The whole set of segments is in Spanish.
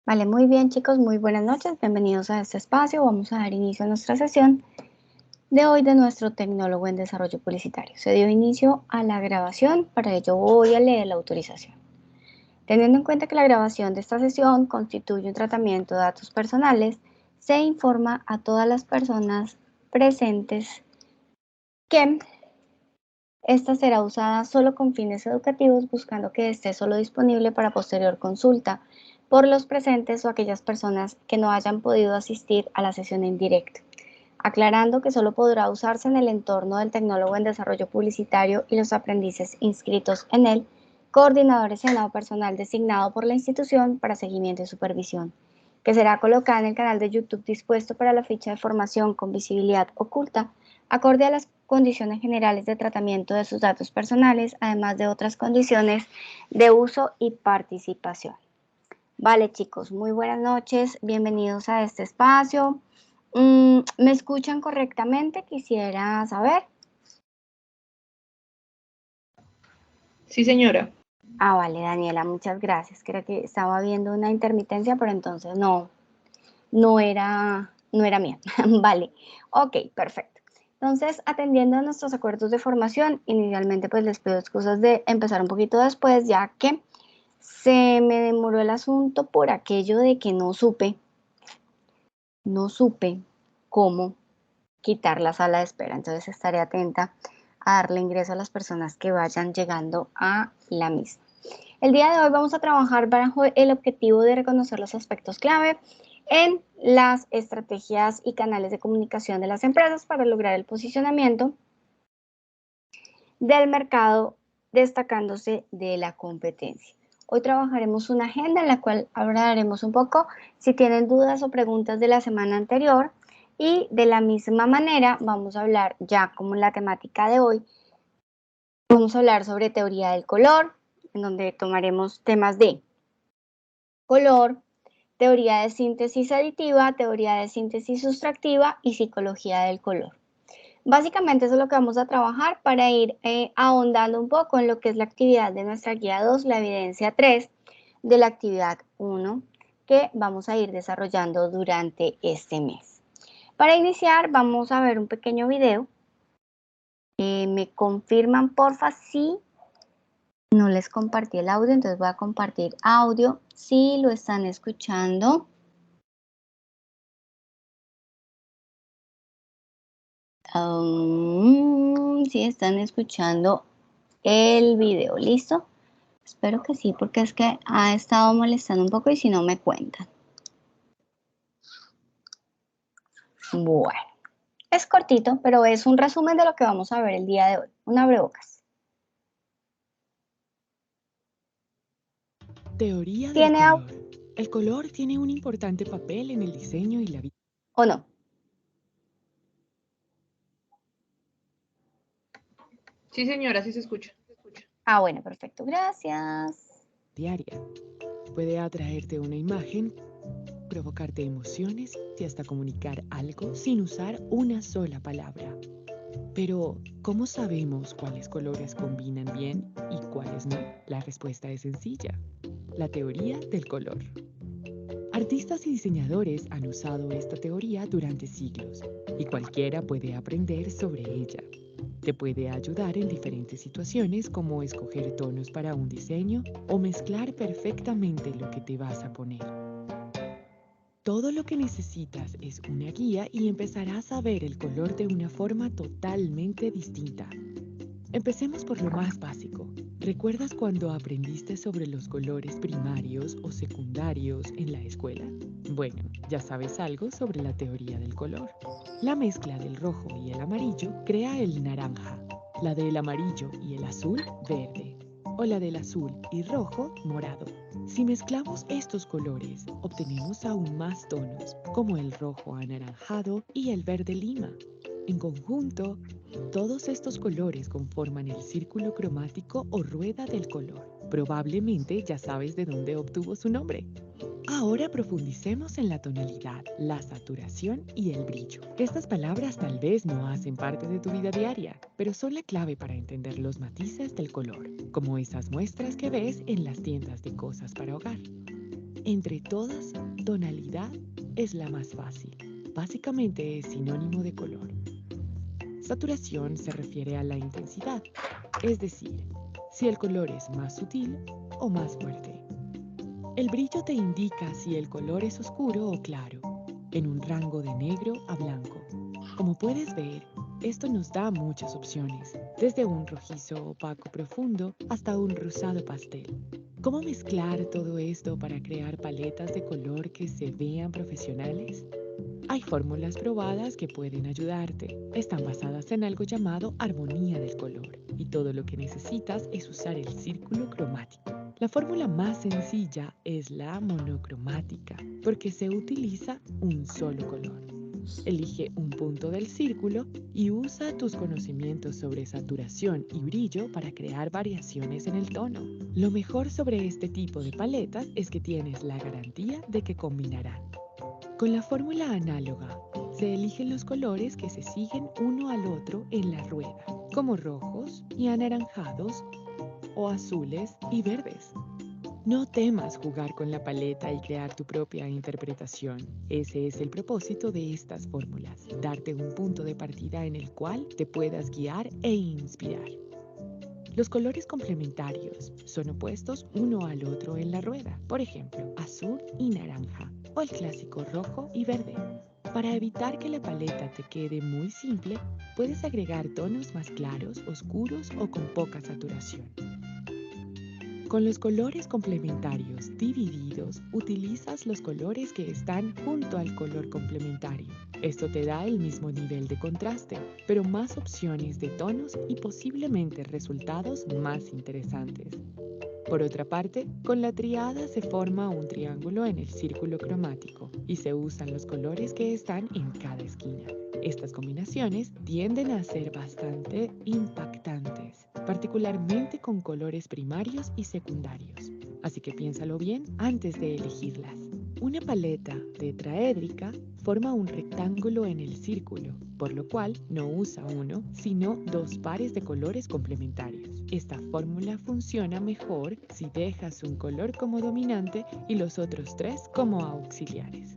Vale, muy bien chicos, muy buenas noches, bienvenidos a este espacio. Vamos a dar inicio a nuestra sesión de hoy de nuestro tecnólogo en desarrollo publicitario. Se dio inicio a la grabación, para ello voy a leer la autorización. Teniendo en cuenta que la grabación de esta sesión constituye un tratamiento de datos personales, se informa a todas las personas presentes que esta será usada solo con fines educativos, buscando que esté solo disponible para posterior consulta por los presentes o aquellas personas que no hayan podido asistir a la sesión en directo, aclarando que solo podrá usarse en el entorno del tecnólogo en desarrollo publicitario y los aprendices inscritos en él, coordinadores y senado personal designado por la institución para seguimiento y supervisión, que será colocada en el canal de YouTube dispuesto para la ficha de formación con visibilidad oculta, acorde a las condiciones generales de tratamiento de sus datos personales, además de otras condiciones de uso y participación. Vale, chicos, muy buenas noches, bienvenidos a este espacio. ¿Me escuchan correctamente? Quisiera saber. Sí, señora. Vale, Daniela, muchas gracias. Creo que estaba viendo una intermitencia, pero entonces no era mía. Vale, ok, perfecto. Entonces, atendiendo a nuestros acuerdos de formación, inicialmente pues les pido excusas de empezar un poquito después, ya que se me demoró el asunto por aquello de que no supe cómo quitar la sala de espera. Entonces estaré atenta a darle ingreso a las personas que vayan llegando a la misma. El día de hoy vamos a trabajar bajo el objetivo de reconocer los aspectos clave en las estrategias y canales de comunicación de las empresas para lograr el posicionamiento del mercado, destacándose de la competencia. Hoy trabajaremos una agenda en la cual hablaremos un poco si tienen dudas o preguntas de la semana anterior, y de la misma manera vamos a hablar ya como la temática de hoy. Vamos a hablar sobre teoría del color, en donde tomaremos temas de color, teoría de síntesis aditiva, teoría de síntesis sustractiva y psicología del color. Básicamente eso es lo que vamos a trabajar para ir ahondando un poco en lo que es la actividad de nuestra guía 2, la evidencia 3 de la actividad 1, que vamos a ir desarrollando durante este mes. Para iniciar vamos a ver un pequeño video. Me confirman porfa si no les compartí el audio, entonces voy a compartir audio si lo están escuchando. Si están escuchando el video, ¿listo? Espero que sí, porque es que ha estado molestando un poco y si no me cuentan. Bueno, es cortito, pero es un resumen de lo que vamos a ver el día de hoy. Un abrebocas. Teoría del ¿Tiene color. El color tiene un importante papel en el diseño y la vida o no? Sí, señora, sí se escucha. Bueno, perfecto, gracias. diaria. Puede atraerte una imagen, provocarte emociones y hasta comunicar algo sin usar una sola palabra. Pero, ¿cómo sabemos cuáles colores combinan bien y cuáles no? La respuesta es sencilla. La teoría del color. Artistas y diseñadores han usado esta teoría durante siglos y cualquiera puede aprender sobre ella. Te puede ayudar en diferentes situaciones como escoger tonos para un diseño o mezclar perfectamente lo que te vas a poner. Todo lo que necesitas es una guía y empezarás a ver el color de una forma totalmente distinta. Empecemos por lo más básico. ¿Recuerdas cuando aprendiste sobre los colores primarios o secundarios en la escuela? Bueno, ya sabes algo sobre la teoría del color. La mezcla del rojo y el amarillo crea el naranja, la del amarillo y el azul, verde, o la del azul y rojo, morado. Si mezclamos estos colores, obtenemos aún más tonos, como el rojo anaranjado y el verde lima. En conjunto, todos estos colores conforman el círculo cromático o rueda del color. Probablemente ya sabes de dónde obtuvo su nombre. Ahora profundicemos en la tonalidad, la saturación y el brillo. Estas palabras tal vez no hacen parte de tu vida diaria, pero son la clave para entender los matices del color, como esas muestras que ves en las tiendas de cosas para hogar. Entre todas, tonalidad es la más fácil. Básicamente es sinónimo de color. Saturación se refiere a la intensidad, es decir, si el color es más sutil o más fuerte. El brillo te indica si el color es oscuro o claro, en un rango de negro a blanco. Como puedes ver, esto nos da muchas opciones, desde un rojizo opaco profundo hasta un rosado pastel. ¿Cómo mezclar todo esto para crear paletas de color que se vean profesionales? Hay fórmulas probadas que pueden ayudarte. Están basadas en algo llamado armonía del color y todo lo que necesitas es usar el círculo cromático. La fórmula más sencilla es la monocromática porque se utiliza un solo color. Elige un punto del círculo y usa tus conocimientos sobre saturación y brillo para crear variaciones en el tono. Lo mejor sobre este tipo de paletas es que tienes la garantía de que combinarán. Con la fórmula análoga, se eligen los colores que se siguen uno al otro en la rueda, como rojos y anaranjados o azules y verdes. No temas jugar con la paleta y crear tu propia interpretación. Ese es el propósito de estas fórmulas, darte un punto de partida en el cual te puedas guiar e inspirar. Los colores complementarios son opuestos uno al otro en la rueda, por ejemplo, azul y naranja, o el clásico rojo y verde. Para evitar que la paleta te quede muy simple, puedes agregar tonos más claros, oscuros o con poca saturación. Con los colores complementarios divididos, utilizas los colores que están junto al color complementario. Esto te da el mismo nivel de contraste, pero más opciones de tonos y posiblemente resultados más interesantes. Por otra parte, con la triada se forma un triángulo en el círculo cromático y se usan los colores que están en cada esquina. Estas combinaciones tienden a ser bastante impactantes, particularmente con colores primarios y secundarios. Así que piénsalo bien antes de elegirlas. Una paleta tetraédrica forma un rectángulo en el círculo, por lo cual no usa uno, sino dos pares de colores complementarios. Esta fórmula funciona mejor si dejas un color como dominante y los otros tres como auxiliares.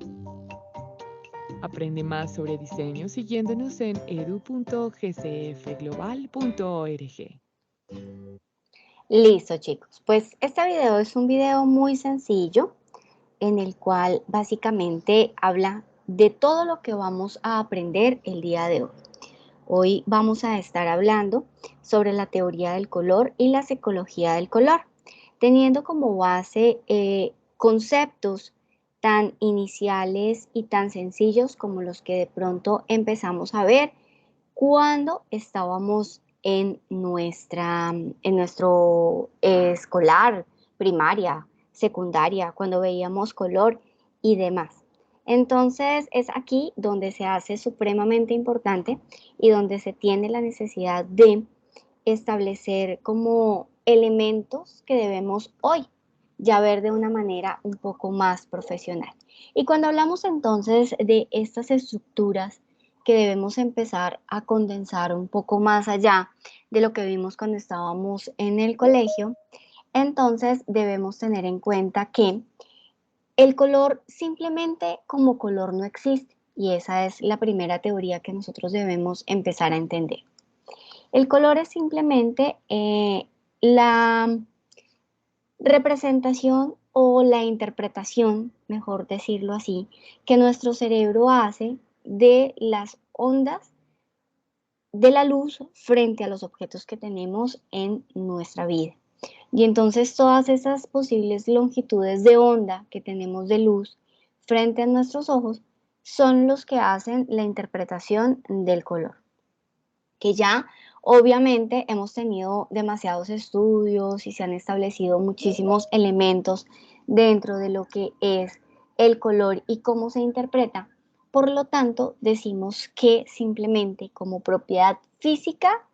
Aprende más sobre diseño siguiéndonos en edu.gcfglobal.org. Listo, chicos. Pues este video es un video muy sencillo en el cual básicamente habla de todo lo que vamos a aprender el día de hoy. Hoy vamos a estar hablando sobre la teoría del color y la psicología del color, teniendo como base conceptos tan iniciales y tan sencillos como los que de pronto empezamos a ver cuando estábamos en nuestro escolar, primaria, secundaria, cuando veíamos color y demás. Entonces es aquí donde se hace supremamente importante y donde se tiene la necesidad de establecer como elementos que debemos hoy ya ver de una manera un poco más profesional. Y cuando hablamos entonces de estas estructuras que debemos empezar a condensar un poco más allá de lo que vimos cuando estábamos en el colegio, entonces debemos tener en cuenta que el color simplemente como color no existe y esa es la primera teoría que nosotros debemos empezar a entender. El color es simplemente la representación o la interpretación, mejor decirlo así, que nuestro cerebro hace de las ondas de la luz frente a los objetos que tenemos en nuestra vida. Y entonces todas esas posibles longitudes de onda que tenemos de luz frente a nuestros ojos son los que hacen la interpretación del color, que ya obviamente hemos tenido demasiados estudios y se han establecido muchísimos elementos dentro de lo que es el color y cómo se interpreta. Por lo tanto, decimos que simplemente como propiedad física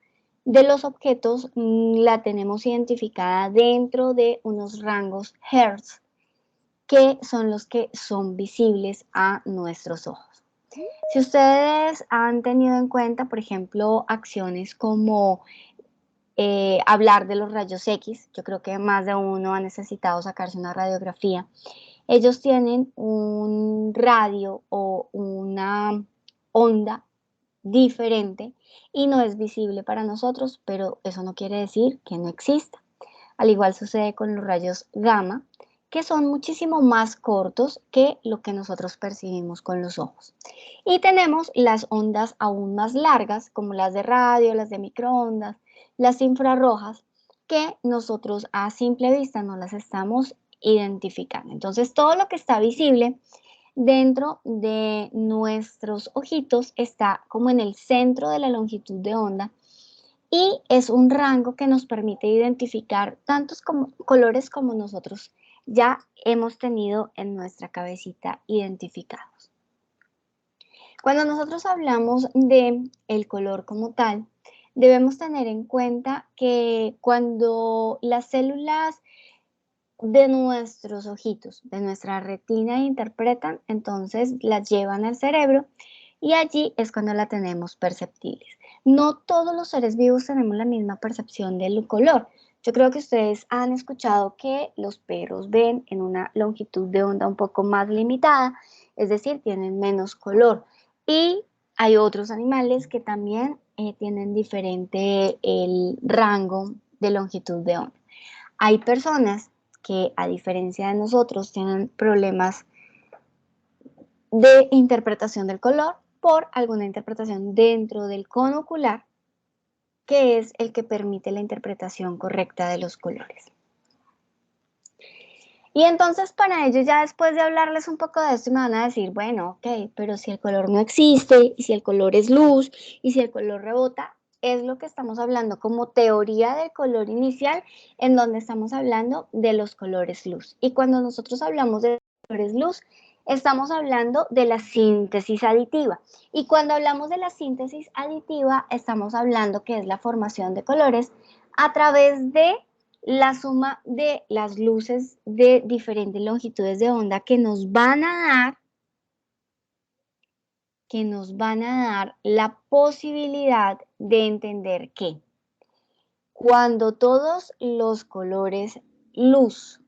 de los objetos la tenemos identificada dentro de unos rangos Hertz, que son los que son visibles a nuestros ojos. Si ustedes han tenido en cuenta, por ejemplo, acciones como hablar de los rayos X, yo creo que más de uno ha necesitado sacarse una radiografía, Ellos tienen un radio o una onda diferente y no es visible para nosotros, pero eso no quiere decir que no exista. Al igual sucede con los rayos gamma, que son muchísimo más cortos que lo que nosotros percibimos con los ojos. Y tenemos las ondas aún más largas, como las de radio, las de microondas, las infrarrojas, que nosotros a simple vista no las estamos identificando. Entonces, todo lo que está visible dentro de nuestros ojitos está como en el centro de la longitud de onda y es un rango que nos permite identificar tantos colores como nosotros ya hemos tenido en nuestra cabecita identificados. Cuando nosotros hablamos de el color como tal, debemos tener en cuenta que cuando las células de nuestros ojitos, de nuestra retina interpretan, entonces las llevan al cerebro y allí es cuando la tenemos perceptibles. No todos los seres vivos tenemos la misma percepción del color. Yo creo que ustedes han escuchado que los perros ven en una longitud de onda un poco más limitada, es decir, tienen menos color. Y hay otros animales que también tienen diferente el rango de longitud de onda. Hay personas que, a diferencia de nosotros, tienen problemas de interpretación del color por alguna interpretación dentro del cono ocular, que es el que permite la interpretación correcta de los colores. Y entonces para ello, ya después de hablarles un poco de esto, me van a decir, bueno, ok, pero si el color no existe, y si el color es luz, y si el color rebota, es lo que estamos hablando como teoría del color inicial, en donde estamos hablando de los colores luz. Y cuando nosotros hablamos de colores luz, estamos hablando de la síntesis aditiva. Y cuando hablamos de la síntesis aditiva, estamos hablando que es la formación de colores a través de la suma de las luces de diferentes longitudes de onda que nos van a dar la posibilidad de entender que cuando todos los colores luz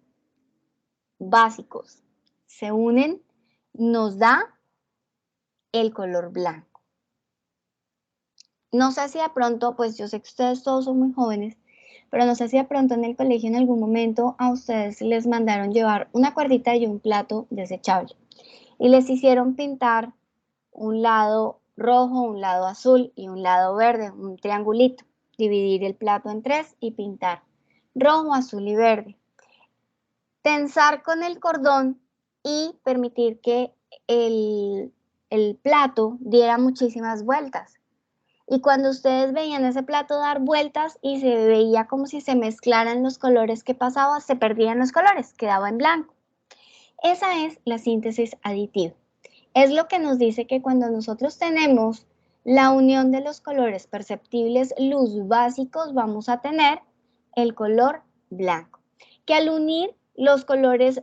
básicos se unen, nos da el color blanco. No sé si de pronto, pues yo sé que ustedes todos son muy jóvenes, pero no sé si de pronto en el colegio en algún momento a ustedes les mandaron llevar una cuerdita y un plato desechable y les hicieron pintar un lado rojo, un lado azul y un lado verde, un triangulito, dividir el plato en 3 y pintar rojo, azul y verde. Tensar con el cordón y permitir que el plato diera muchísimas vueltas. Y cuando ustedes veían ese plato dar vueltas y se veía como si se mezclaran los colores que pasaba, se perdían los colores, quedaba en blanco. Esa es la síntesis aditiva. Es lo que nos dice que cuando nosotros tenemos la unión de los colores perceptibles luz básicos, vamos a tener el color blanco. Que al unir los colores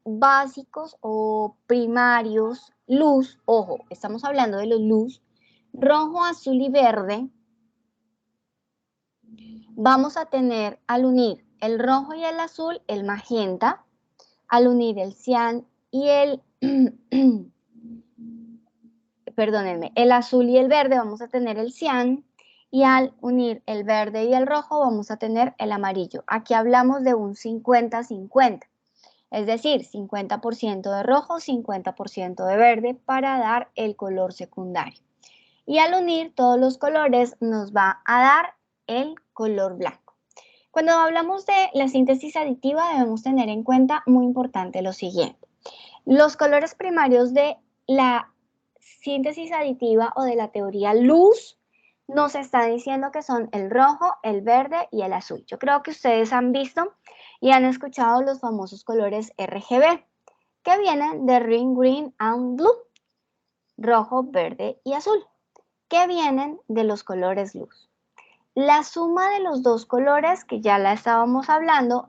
básicos o primarios luz, ojo, estamos hablando de los luz, rojo, azul y verde, vamos a tener al unir el rojo y el azul, el magenta, al unir el cian y perdónenme, el azul y el verde vamos a tener el cian y al unir el verde y el rojo vamos a tener el amarillo. Aquí hablamos de un 50-50, es decir, 50% de rojo, 50% de verde para dar el color secundario. Y al unir todos los colores nos va a dar el color blanco. Cuando hablamos de la síntesis aditiva debemos tener en cuenta muy importante lo siguiente. Los colores primarios de la síntesis aditiva o de la teoría luz nos está diciendo que son el rojo, el verde y el azul. Yo creo que ustedes han visto y han escuchado los famosos colores RGB que vienen de Ring, Green and Blue, rojo, verde y azul, que vienen de los colores luz. La suma de los dos colores, que ya la estábamos hablando,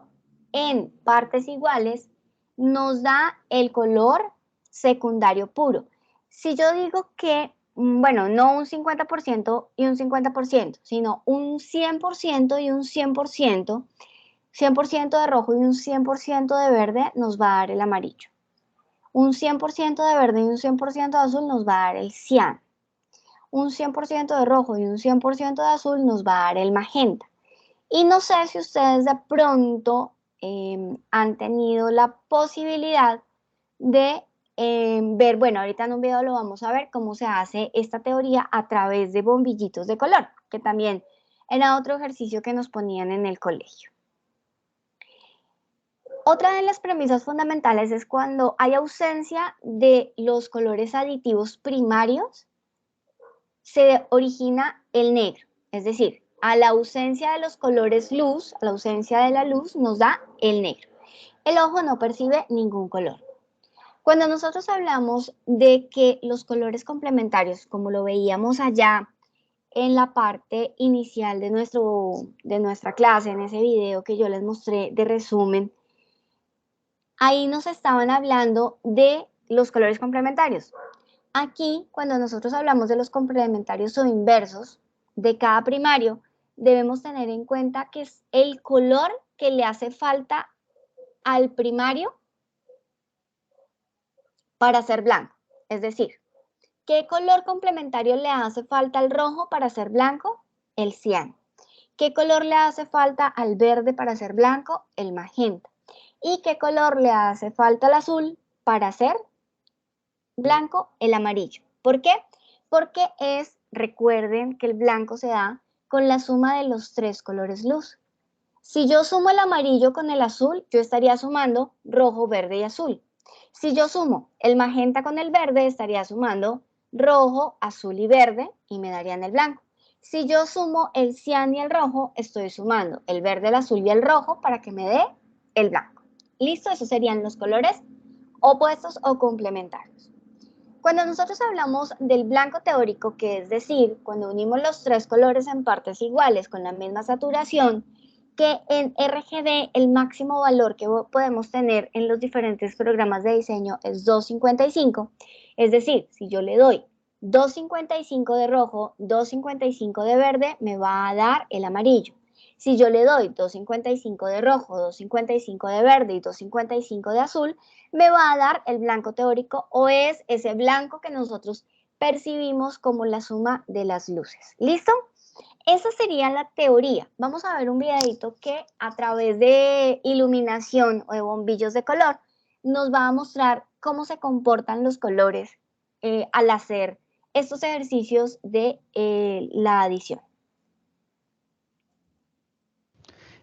en partes iguales, nos da el color secundario puro. Si yo digo que, bueno, no un 50% y un 50%, sino un 100% y un 100%, 100% de rojo y un 100% de verde nos va a dar el amarillo. Un 100% de verde y un 100% de azul nos va a dar el cian. Un 100% de rojo y un 100% de azul nos va a dar el magenta. Y no sé si ustedes de pronto han tenido la posibilidad de ver, bueno, ahorita en un video lo vamos a ver cómo se hace esta teoría a través de bombillitos de color, que también era otro ejercicio que nos ponían en el colegio. Otra de las premisas fundamentales es cuando hay ausencia de los colores aditivos primarios, se origina el negro. Es decir, a la ausencia de los colores luz, a la ausencia de la luz, nos da el negro. El ojo no percibe ningún color. Cuando nosotros hablamos de que los colores complementarios, como lo veíamos allá en la parte inicial de nuestra clase, en ese video que yo les mostré de resumen, ahí nos estaban hablando de los colores complementarios. Aquí, cuando nosotros hablamos de los complementarios o inversos de cada primario, debemos tener en cuenta que es el color que le hace falta al primario para ser blanco. Es decir, ¿qué color complementario le hace falta al rojo para ser blanco? El cian. ¿Qué color le hace falta al verde para ser blanco? El magenta. ¿Y qué color le hace falta al azul para ser blanco? El amarillo. ¿Por qué? Porque recuerden que el blanco se da con la suma de los tres colores luz. Si yo sumo el amarillo con el azul, yo estaría sumando rojo, verde y azul. Si yo sumo el magenta con el verde, estaría sumando rojo, azul y verde y me darían el blanco. Si yo sumo el cian y el rojo, estoy sumando el verde, el azul y el rojo para que me dé el blanco. ¿Listo? Esos serían los colores opuestos o complementarios. Cuando nosotros hablamos del blanco teórico, que es decir, cuando unimos los tres colores en partes iguales con la misma saturación, que en RGB el máximo valor que podemos tener en los diferentes programas de diseño es 255. Es decir, si yo le doy 255 de rojo, 255 de verde, me va a dar el amarillo. Si yo le doy 255 de rojo, 255 de verde y 255 de azul, me va a dar el blanco teórico o es ese blanco que nosotros percibimos como la suma de las luces. ¿Listo? Esa sería la teoría. Vamos a ver un videito que a través de iluminación o de bombillos de color nos va a mostrar cómo se comportan los colores al hacer estos ejercicios de la adición.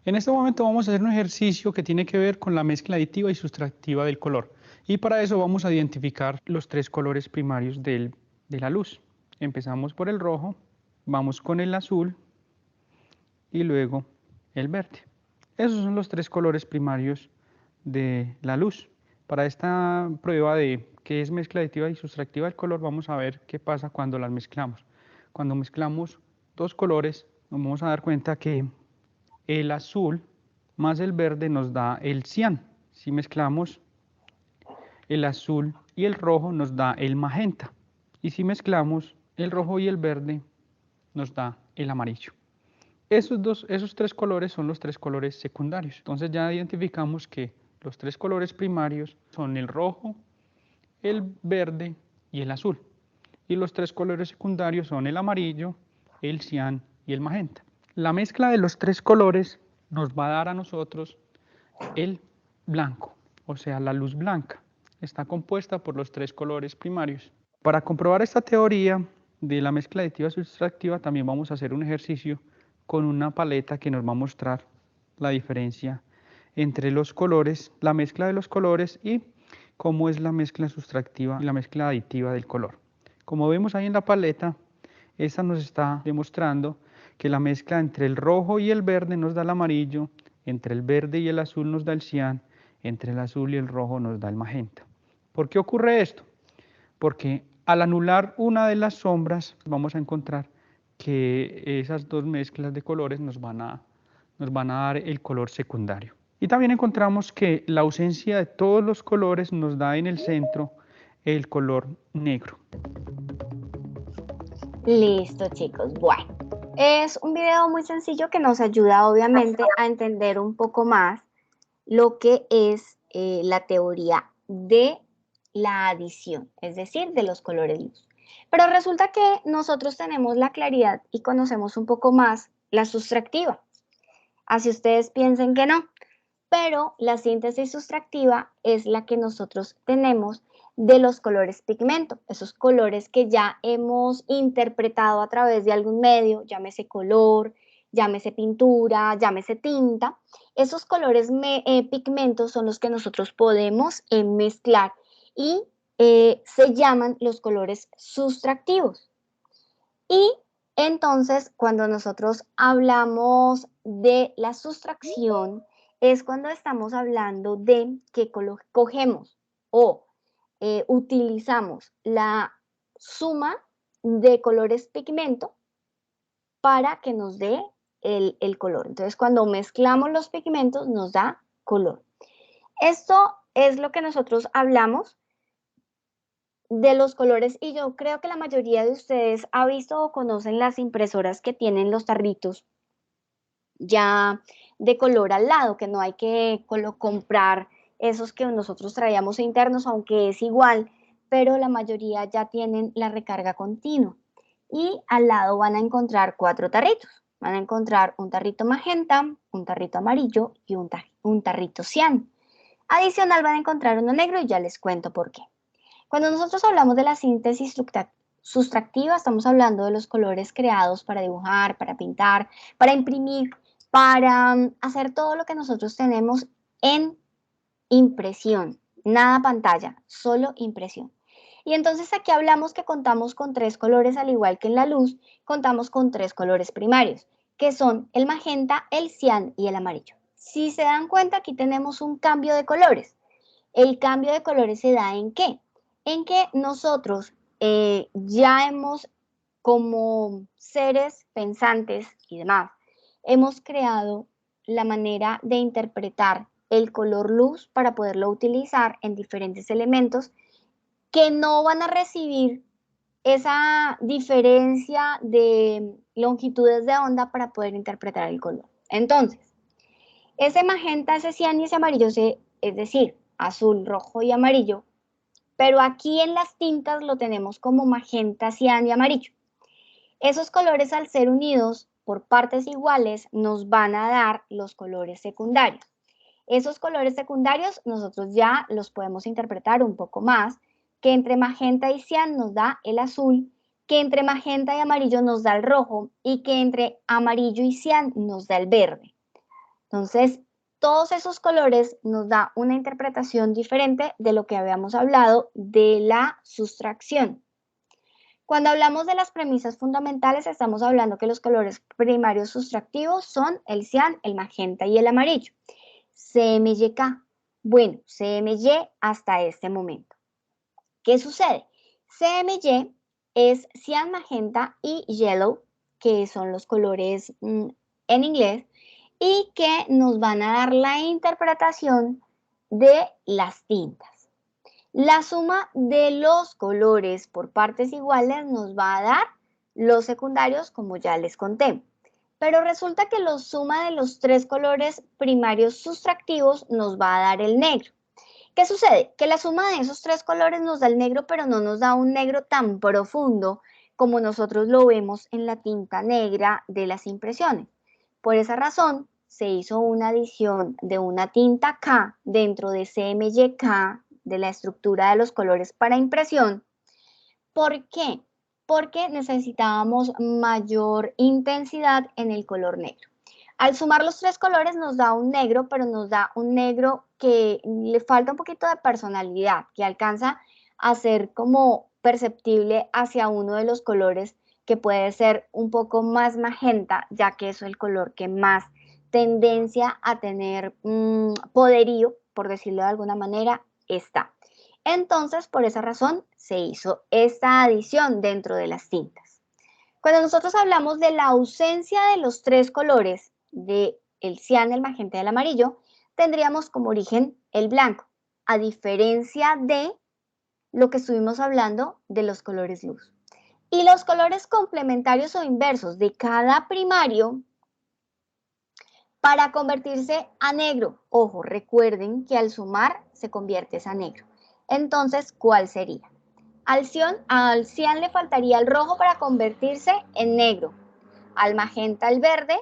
En este momento vamos a hacer un ejercicio que tiene que ver con la mezcla aditiva y sustractiva del color. Y para eso vamos a identificar los tres colores primarios de la luz. Empezamos por el rojo, vamos con el azul y luego el verde. Esos son los tres colores primarios de la luz. Para esta prueba de qué es mezcla aditiva y sustractiva del color, vamos a ver qué pasa cuando las mezclamos. Cuando mezclamos dos colores, nos vamos a dar cuenta que el azul más el verde nos da el cian. Si mezclamos el azul y el rojo nos da el magenta. Y si mezclamos el rojo y el verde nos da el amarillo. Esos tres colores son los tres colores secundarios. Entonces ya identificamos que los tres colores primarios son el rojo, el verde y el azul. Y los tres colores secundarios son el amarillo, el cian y el magenta. La mezcla de los tres colores nos va a dar a nosotros el blanco, o sea, la luz blanca. Está compuesta por los tres colores primarios. Para comprobar esta teoría de la mezcla aditiva y sustractiva, también vamos a hacer un ejercicio con una paleta que nos va a mostrar la diferencia entre los colores, la mezcla de los colores y cómo es la mezcla sustractiva y la mezcla aditiva del color. Como vemos ahí en la paleta, esta nos está demostrando que la mezcla entre el rojo y el verde nos da el amarillo, entre el verde y el azul nos da el cian, entre el azul y el rojo nos da el magenta. ¿Por qué ocurre esto? Porque al anular una de las sombras vamos a encontrar que esas dos mezclas de colores nos van a dar el color secundario. Y también encontramos que la ausencia de todos los colores nos da en el centro el color negro. Listo, chicos. Bueno, Es un video muy sencillo que nos ayuda obviamente a entender un poco más lo que es la teoría de la adición, es decir, de los colores luz. Pero resulta que nosotros tenemos la claridad y conocemos un poco más la sustractiva. Así ustedes piensen que no, pero la síntesis sustractiva es la que nosotros tenemos de los colores pigmento, esos colores que ya hemos interpretado a través de algún medio, llámese color, llámese pintura, llámese tinta. Esos colores pigmentos son los que nosotros podemos mezclar y se llaman los colores sustractivos. Y entonces, cuando nosotros hablamos de la sustracción, es cuando estamos hablando de que cogemos o utilizamos la suma de colores pigmento para que nos dé el color. Entonces, cuando mezclamos los pigmentos, nos da color. Esto es lo que nosotros hablamos de los colores, y yo creo que la mayoría de ustedes ha visto o conocen las impresoras que tienen los tarritos ya de color al lado, que no hay que comprar esos que nosotros traíamos internos, aunque es igual, pero la mayoría ya tienen la recarga continua. Y al lado van a encontrar 4 tarritos. Van a encontrar un tarrito magenta, un tarrito amarillo y un tarrito cian. Adicional van a encontrar uno negro y ya les cuento por qué. Cuando nosotros hablamos de la síntesis sustractiva, estamos hablando de los colores creados para dibujar, para pintar, para imprimir, para hacer todo lo que nosotros tenemos en impresión. Nada pantalla, solo impresión. Y entonces aquí hablamos que contamos con 3 colores, al igual que en la luz, contamos con 3 colores primarios, que son el magenta, el cian y el amarillo. Si se dan cuenta, aquí tenemos un cambio de colores. El cambio de colores se da ¿en qué? En que nosotros ya hemos, como seres pensantes y demás, hemos creado la manera de interpretar el color luz para poderlo utilizar en diferentes elementos que no van a recibir esa diferencia de longitudes de onda para poder interpretar el color. Entonces, ese magenta, ese cian y ese amarillo, es decir, azul, rojo y amarillo, pero aquí en las tintas lo tenemos como magenta, cian y amarillo. Esos colores, al ser unidos por partes iguales, nos van a dar los colores secundarios. Esos colores secundarios nosotros ya los podemos interpretar un poco más, que entre magenta y cian nos da el azul, que entre magenta y amarillo nos da el rojo y que entre amarillo y cian nos da el verde. Entonces, todos esos colores nos da una interpretación diferente de lo que habíamos hablado de la sustracción. Cuando hablamos de las premisas fundamentales, estamos hablando que los colores primarios sustractivos son el cian, el magenta y el amarillo. CMYK. Bueno, CMY hasta este momento. ¿Qué sucede? CMY es cian, magenta y yellow, que son los colores en inglés, y que nos van a dar la interpretación de las tintas. La suma de los colores por partes iguales nos va a dar los secundarios, como ya les conté. Pero resulta que la suma de los 3 colores primarios sustractivos nos va a dar el negro. ¿Qué sucede? Que la suma de esos 3 colores nos da el negro, pero no nos da un negro tan profundo como nosotros lo vemos en la tinta negra de las impresiones. Por esa razón, se hizo una adición de una tinta K dentro de CMYK, de la estructura de los colores para impresión. ¿Por qué? Porque necesitábamos mayor intensidad en el color negro. Al sumar los 3 colores nos da un negro, pero nos da un negro que le falta un poquito de personalidad, que alcanza a ser como perceptible hacia uno de los colores, que puede ser un poco más magenta, ya que es el color que más tendencia a tener poderío, por decirlo de alguna manera, está. Entonces, por esa razón, se hizo esta adición dentro de las tintas. Cuando nosotros hablamos de la ausencia de los 3 colores, del cian, el magenta y el amarillo, tendríamos como origen el blanco, a diferencia de lo que estuvimos hablando de los colores luz. Y los colores complementarios o inversos de cada primario para convertirse a negro. Ojo, recuerden que al sumar se convierte a negro. Entonces, ¿cuál sería? Al cian le faltaría el rojo para convertirse en negro, al magenta el verde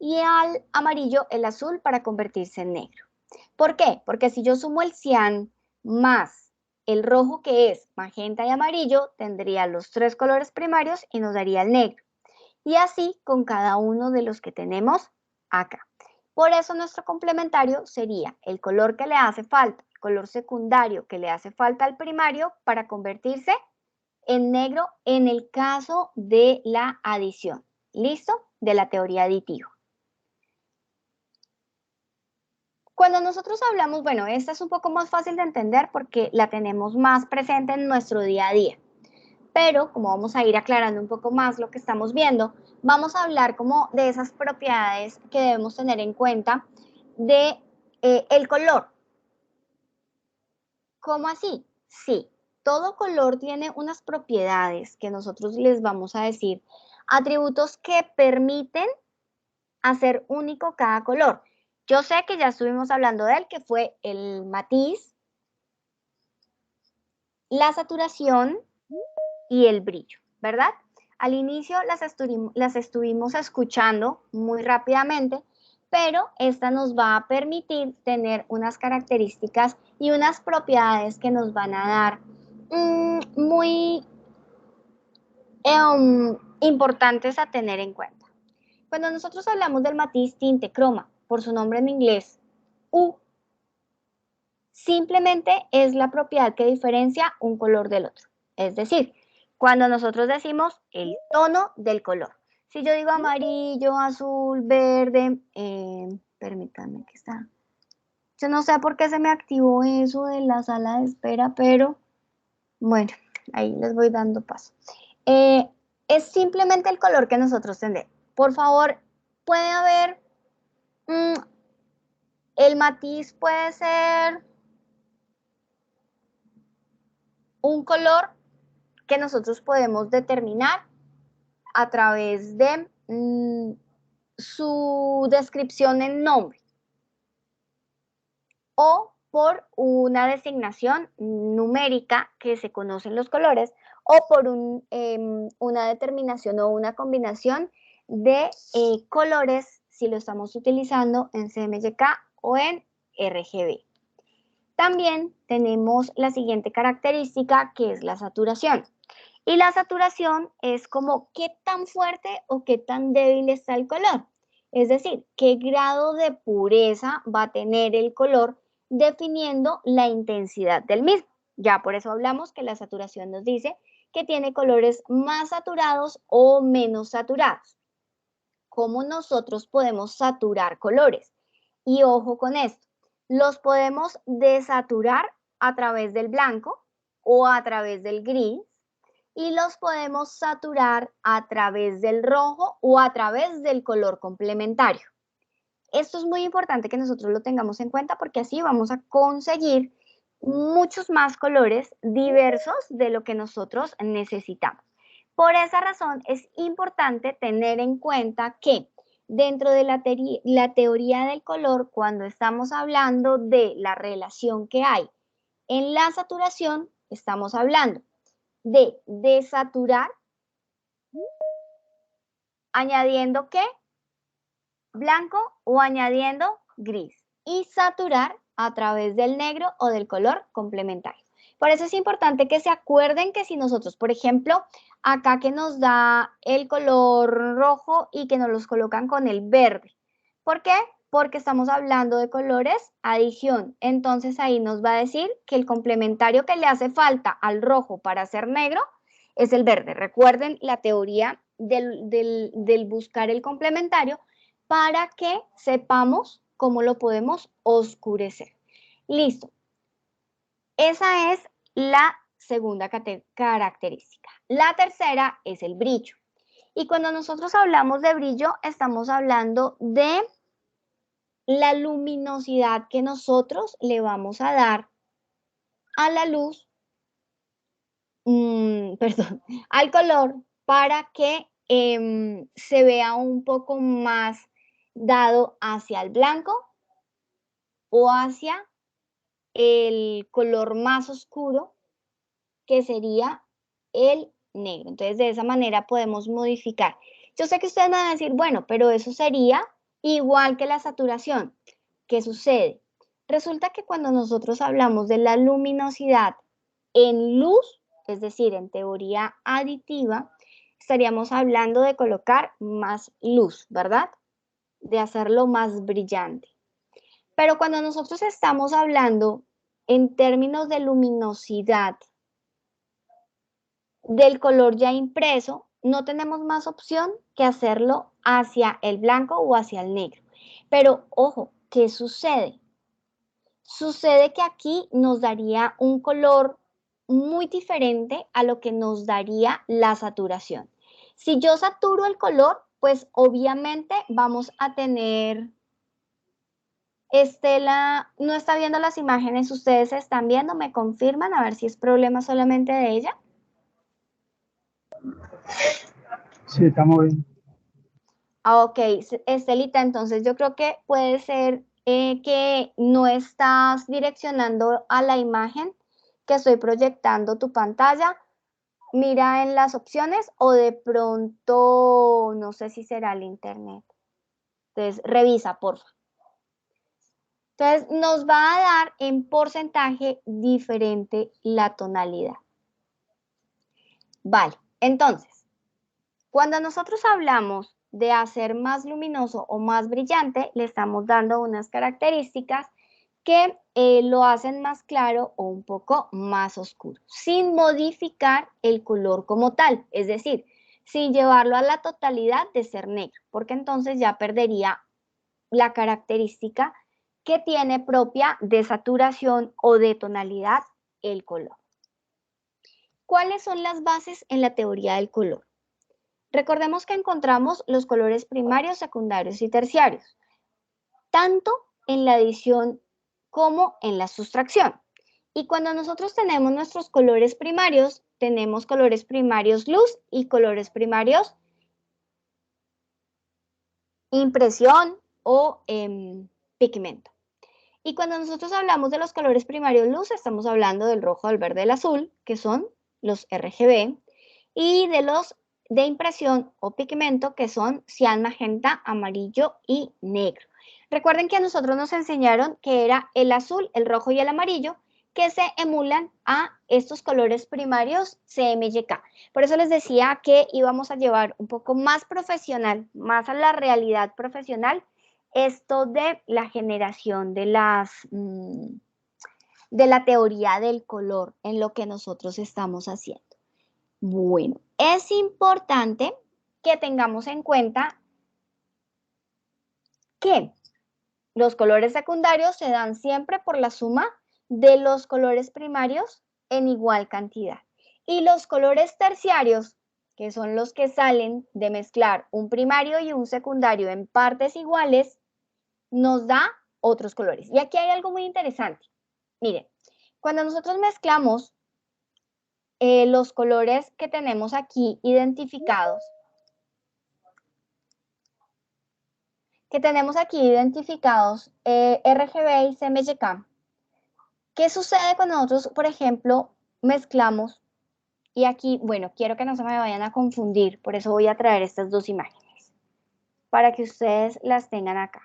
y al amarillo el azul para convertirse en negro. ¿Por qué? Porque si yo sumo el cian más el rojo, que es magenta y amarillo, tendría los tres colores primarios y nos daría el negro. Y así con cada uno de los que tenemos acá. Por eso nuestro complementario sería el color que le hace falta, el color secundario que le hace falta al primario para convertirse en negro en el caso de la adición. ¿Listo? De la teoría aditiva. Cuando nosotros hablamos, bueno, esta es un poco más fácil de entender porque la tenemos más presente en nuestro día a día. Pero como vamos a ir aclarando un poco más lo que estamos viendo, vamos a hablar como de esas propiedades que debemos tener en cuenta de el color. ¿Cómo así? Sí, todo color tiene unas propiedades que nosotros les vamos a decir, atributos que permiten hacer único cada color. Yo sé que ya estuvimos hablando de él, que fue el matiz, la saturación y el brillo, ¿verdad? Al inicio las estuvimos escuchando muy rápidamente, pero esta nos va a permitir tener unas características y unas propiedades que nos van a dar muy importantes a tener en cuenta. Cuando nosotros hablamos del matiz tinte croma, por su nombre en inglés, U, simplemente es la propiedad que diferencia un color del otro. Es decir, cuando nosotros decimos el tono del color. Si yo digo amarillo, azul, verde, permítanme que está. Yo no sé por qué se me activó eso de la sala de espera, pero bueno, ahí les voy dando paso. Es simplemente el color que nosotros tendemos. Por favor, puede haber, el matiz puede ser un color que nosotros podemos determinar a través de su descripción en nombre o por una designación numérica que se conocen los colores o por una determinación o una combinación de colores si lo estamos utilizando en CMYK o en RGB. También tenemos la siguiente característica que es la saturación. Y la saturación es como qué tan fuerte o qué tan débil está el color. Es decir, qué grado de pureza va a tener el color definiendo la intensidad del mismo. Ya por eso hablamos que la saturación nos dice que tiene colores más saturados o menos saturados. ¿Cómo nosotros podemos saturar colores? Y ojo con esto, los podemos desaturar a través del blanco o a través del gris y los podemos saturar a través del rojo o a través del color complementario. Esto es muy importante que nosotros lo tengamos en cuenta porque así vamos a conseguir muchos más colores diversos de lo que nosotros necesitamos. Por esa razón es importante tener en cuenta que dentro de la teoría del color, cuando estamos hablando de la relación que hay en la saturación, estamos hablando de desaturar, añadiendo ¿qué? Blanco o añadiendo gris. Y saturar a través del negro o del color complementario. Por eso es importante que se acuerden que si nosotros, por ejemplo, acá que nos da el color rojo y que nos los colocan con el verde. ¿Por qué? Porque estamos hablando de colores adición. Entonces ahí nos va a decir que el complementario que le hace falta al rojo para ser negro es el verde. Recuerden la teoría del buscar el complementario para que sepamos cómo lo podemos oscurecer. Listo. Esa es la segunda característica. La tercera es el brillo. Y cuando nosotros hablamos de brillo, estamos hablando de la luminosidad que nosotros le vamos a dar a la luz, al color para que se vea un poco más dado hacia el blanco o hacia el color más oscuro, que sería el negro. Entonces, de esa manera podemos modificar. Yo sé que ustedes van a decir, bueno, pero eso sería igual que la saturación. ¿Qué sucede? Resulta que cuando nosotros hablamos de la luminosidad en luz, es decir, en teoría aditiva, estaríamos hablando de colocar más luz, ¿verdad? De hacerlo más brillante. Pero cuando nosotros estamos hablando en términos de luminosidad del color ya impreso, no tenemos más opción que hacerlo hacia el blanco o hacia el negro. Pero ojo, ¿qué sucede? Sucede que aquí nos daría un color muy diferente a lo que nos daría la saturación. Si yo saturo el color, pues obviamente vamos a tener... Estela no está viendo las imágenes, ustedes están viendo, me confirman, a ver si es problema solamente de ella. Sí, estamos bien. Ok, Estelita, entonces yo creo que puede ser que no estás direccionando a la imagen que estoy proyectando tu pantalla. Mira en las opciones o de pronto, no sé si será el internet. Entonces, revisa, porfa. Entonces, nos va a dar en porcentaje diferente la tonalidad. Vale, entonces, cuando nosotros hablamos de hacer más luminoso o más brillante, le estamos dando unas características que lo hacen más claro o un poco más oscuro, sin modificar el color como tal, es decir, sin llevarlo a la totalidad de ser negro, porque entonces ya perdería la característica que tiene propia de saturación o de tonalidad el color. ¿Cuáles son las bases en la teoría del color? Recordemos que encontramos los colores primarios, secundarios y terciarios, tanto en la adición como en la sustracción. Y cuando nosotros tenemos nuestros colores primarios, tenemos colores primarios luz y colores primarios impresión o pigmento. Y cuando nosotros hablamos de los colores primarios luz, estamos hablando del rojo, del verde, del azul, que son los RGB, y de los de impresión o pigmento, que son cian, magenta, amarillo y negro. Recuerden que a nosotros nos enseñaron que era el azul, el rojo y el amarillo, que se emulan a estos colores primarios CMYK. Por eso les decía que íbamos a llevar un poco más profesional, más a la realidad profesional, esto de la generación de la teoría del color en lo que nosotros estamos haciendo. Bueno, es importante que tengamos en cuenta que los colores secundarios se dan siempre por la suma de los colores primarios en igual cantidad. Y los colores terciarios, que son los que salen de mezclar un primario y un secundario en partes iguales, nos da otros colores. Y aquí hay algo muy interesante. Miren, cuando nosotros mezclamos los colores que tenemos aquí identificados, RGB y CMYK, ¿qué sucede cuando nosotros, por ejemplo, mezclamos? Y aquí, bueno, quiero que no se me vayan a confundir, por eso voy a traer estas dos imágenes, para que ustedes las tengan acá.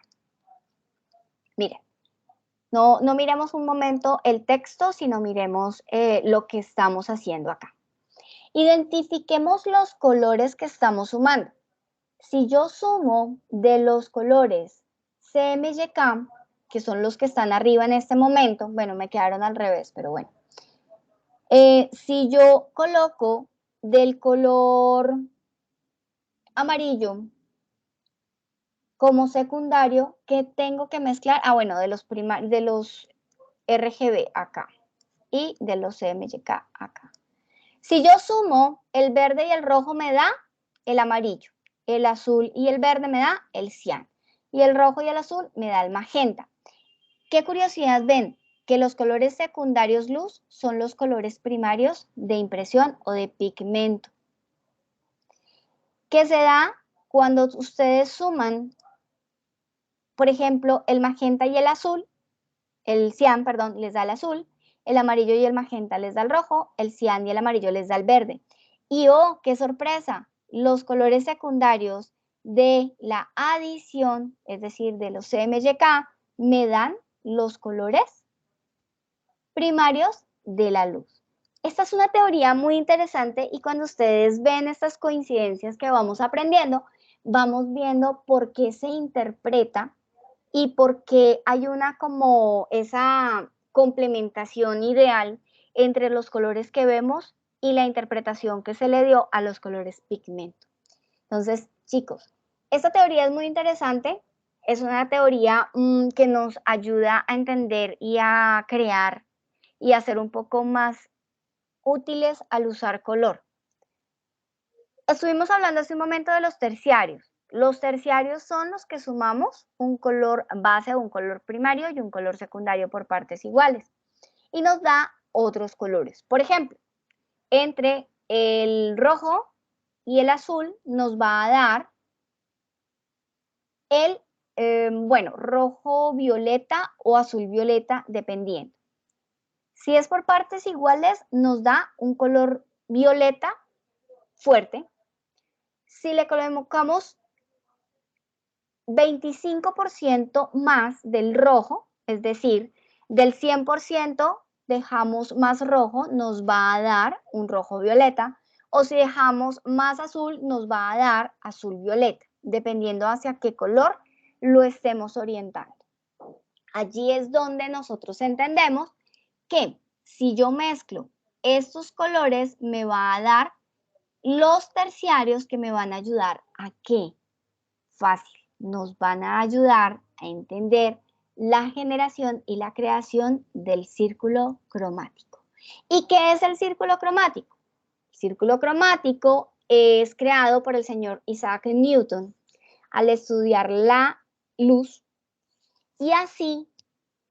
Miren, no miremos un momento el texto, sino miremos lo que estamos haciendo acá. Identifiquemos los colores que estamos sumando. Si yo sumo de los colores CMYK, que son los que están arriba en este momento, bueno, me quedaron al revés, pero bueno. Si yo coloco del color amarillo como secundario, ¿qué tengo que mezclar? Ah, bueno, de los RGB acá y de los CMYK acá. Si yo sumo el verde y el rojo me da el amarillo, el azul y el verde me da el cian y el rojo y el azul me da el magenta. ¿Qué curiosidad ven? Que los colores secundarios luz son los colores primarios de impresión o de pigmento. que se da cuando ustedes suman, por ejemplo, el magenta y el azul, el cian, perdón, les da el azul, el amarillo y el magenta les da el rojo, el cian y el amarillo les da el verde. Y ¡oh, qué sorpresa! Los colores secundarios de la adición, es decir, de los CMYK, me dan los colores primarios de la luz. Esta es una teoría muy interesante y cuando ustedes ven estas coincidencias que vamos aprendiendo, vamos viendo por qué se interpreta y por qué hay una como esa complementación ideal entre los colores que vemos y la interpretación que se le dio a los colores pigmento. Entonces, chicos, esta teoría es muy interesante, es una teoría que nos ayuda a entender y a crear y a ser un poco más útiles al usar color. Estuvimos hablando hace un momento de los terciarios. Los terciarios son los que sumamos un color base, un color primario y un color secundario por partes iguales. Y nos da otros colores. Por ejemplo, entre el rojo y el azul nos va a dar el, rojo violeta o azul violeta, dependiendo. Si es por partes iguales, nos da un color violeta fuerte. Si le colocamos 25% más del rojo, es decir, del 100% dejamos más rojo, nos va a dar un rojo violeta, o si dejamos más azul, nos va a dar azul violeta, dependiendo hacia qué color lo estemos orientando. Allí es donde nosotros entendemos que si yo mezclo estos colores, me va a dar los terciarios que me van a ayudar a ¿qué? Fácil, nos van a ayudar a entender la generación y la creación del círculo cromático. ¿Y qué es el círculo cromático? El círculo cromático es creado por el señor Isaac Newton al estudiar la luz y así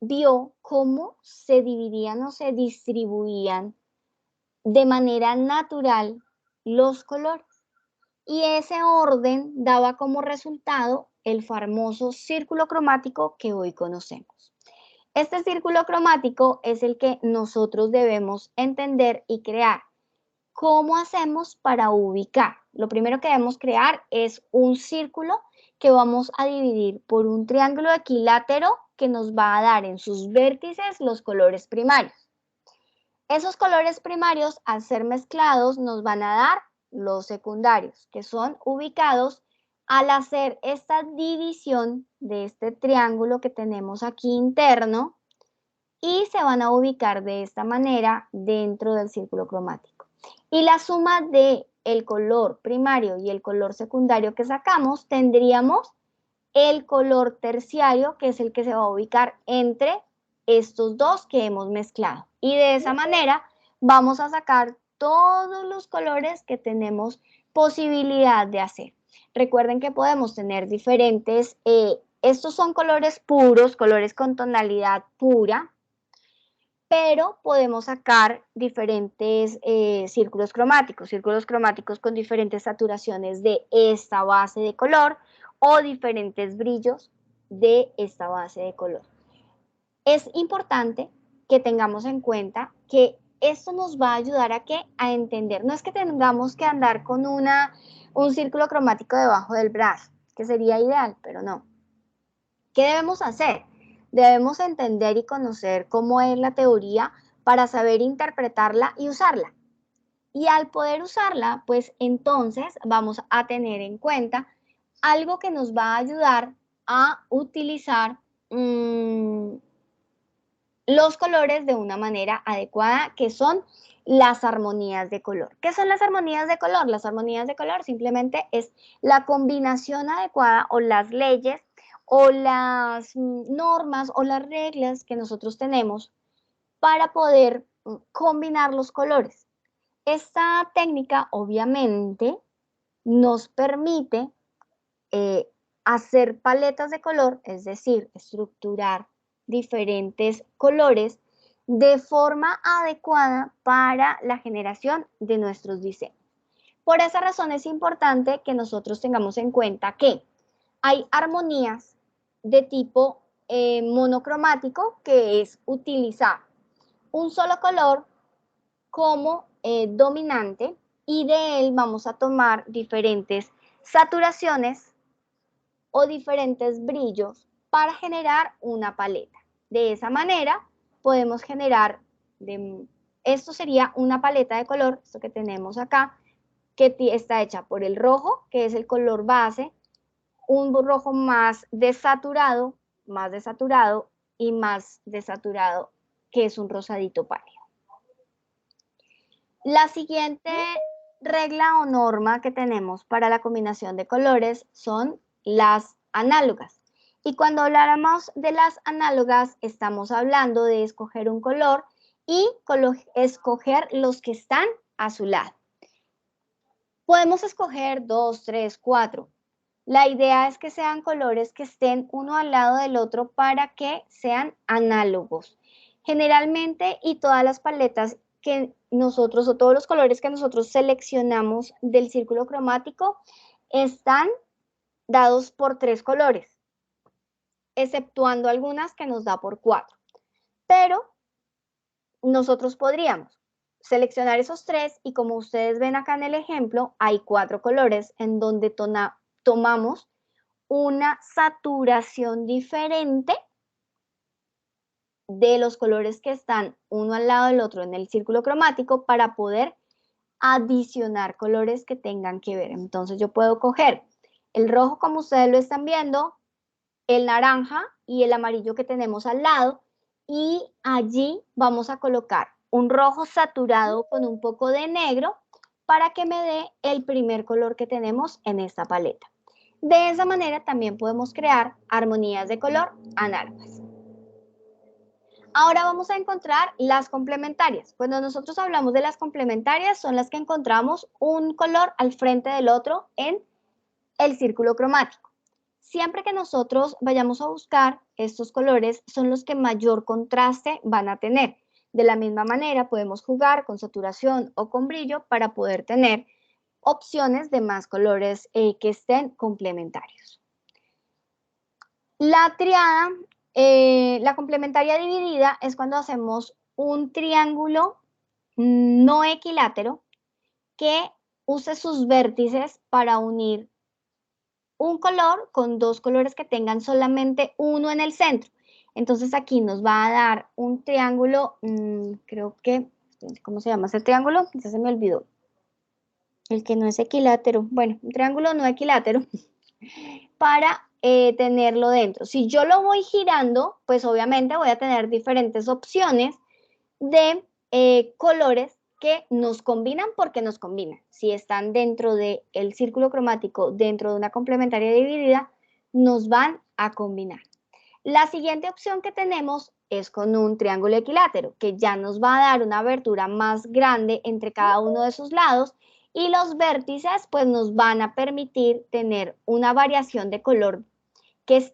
vio cómo se dividían o se distribuían de manera natural los colores. Y ese orden daba como resultado el famoso círculo cromático que hoy conocemos. Este círculo cromático es el que nosotros debemos entender y crear. ¿Cómo hacemos para ubicar? Lo primero que debemos crear es un círculo que vamos a dividir por un triángulo equilátero que nos va a dar en sus vértices los colores primarios. Esos colores primarios, al ser mezclados, nos van a dar los secundarios, que son ubicados al hacer esta división de este triángulo que tenemos aquí interno y se van a ubicar de esta manera dentro del círculo cromático. Y la suma de el color primario y el color secundario que sacamos, tendríamos el color terciario, que es el que se va a ubicar entre estos dos que hemos mezclado. Y de esa manera vamos a sacar todos los colores que tenemos posibilidad de hacer. Recuerden que podemos tener diferentes, estos son colores puros, colores con tonalidad pura, pero podemos sacar diferentes círculos cromáticos con diferentes saturaciones de esta base de color o diferentes brillos de esta base de color. Es importante que tengamos en cuenta que esto nos va a ayudar a ¿qué? A entender. No es que tengamos que andar con un círculo cromático debajo del brazo, que sería ideal, pero no. ¿Qué debemos hacer? Debemos entender y conocer cómo es la teoría para saber interpretarla y usarla. Y al poder usarla, pues entonces vamos a tener en cuenta algo que nos va a ayudar a utilizar los colores de una manera adecuada, que son las armonías de color. ¿Qué son las armonías de color? Las armonías de color simplemente es la combinación adecuada o las leyes o las normas o las reglas que nosotros tenemos para poder combinar los colores. Esta técnica obviamente nos permite hacer paletas de color, es decir, estructurar diferentes colores de forma adecuada para la generación de nuestros diseños. Por esa razón es importante que nosotros tengamos en cuenta que hay armonías de tipo monocromático, que es utilizar un solo color como dominante, y de él vamos a tomar diferentes saturaciones o diferentes brillos para generar una paleta. De esa manera podemos generar, esto sería una paleta de color, esto que tenemos acá, que está hecha por el rojo, que es el color base, un rojo más desaturado y más desaturado, que es un rosadito pálido. La siguiente regla o norma que tenemos para la combinación de colores son las análogas. Y cuando habláramos de las análogas, estamos hablando de escoger un color y escoger los que están a su lado. Podemos escoger 2, 3, 4. La idea es que sean colores que estén uno al lado del otro para que sean análogos. Generalmente, y todas las paletas que nosotros, o todos los colores que nosotros seleccionamos del círculo cromático, están dados por 3 colores, exceptuando algunas que nos da por 4. Pero nosotros podríamos seleccionar esos 3 y, como ustedes ven acá en el ejemplo, hay 4 colores en donde tomamos una saturación diferente de los colores que están uno al lado del otro en el círculo cromático para poder adicionar colores que tengan que ver. Entonces yo puedo coger el rojo, como ustedes lo están viendo, el naranja y el amarillo que tenemos al lado, y allí vamos a colocar un rojo saturado con un poco de negro para que me dé el primer color que tenemos en esta paleta. De esa manera también podemos crear armonías de color análogas. Ahora vamos a encontrar las complementarias. Cuando nosotros hablamos de las complementarias, son las que encontramos un color al frente del otro en el círculo cromático. Siempre que nosotros vayamos a buscar estos colores, son los que mayor contraste van a tener. De la misma manera, podemos jugar con saturación o con brillo para poder tener opciones de más colores que estén complementarios. La triada, la complementaria dividida, es cuando hacemos un triángulo no equilátero que use sus vértices para unir un color con 2 colores que tengan solamente uno en el centro. Entonces aquí nos va a dar un triángulo, creo que, ¿cómo se llama ese triángulo? Ya se me olvidó. El que no es equilátero. Bueno, un triángulo no equilátero para tenerlo dentro. Si yo lo voy girando, pues obviamente voy a tener diferentes opciones de colores que nos combinan porque nos combinan. Si están dentro del círculo cromático, dentro de una complementaria dividida, nos van a combinar. La siguiente opción que tenemos es con un triángulo equilátero, que ya nos va a dar una abertura más grande entre cada uno de sus lados, y los vértices pues nos van a permitir tener una variación de color que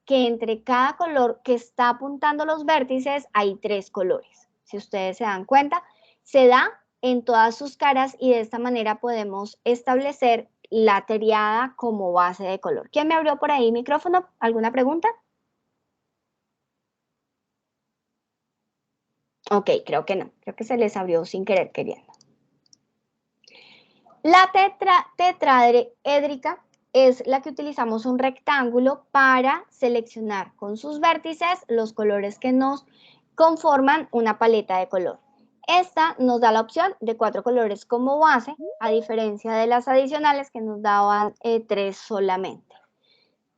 entre cada color que está apuntando los vértices hay 3 colores. Si ustedes se dan cuenta, se da en todas sus caras y de esta manera podemos establecer la triada como base de color. ¿Quién me abrió por ahí micrófono? ¿Alguna pregunta? Ok, creo que no. Creo que se les abrió sin querer queriendo. La tetraédrica es la que utilizamos un rectángulo para seleccionar con sus vértices los colores que nos conforman una paleta de color. Esta nos da la opción de 4 colores como base, a diferencia de las adicionales que nos daban 3 solamente.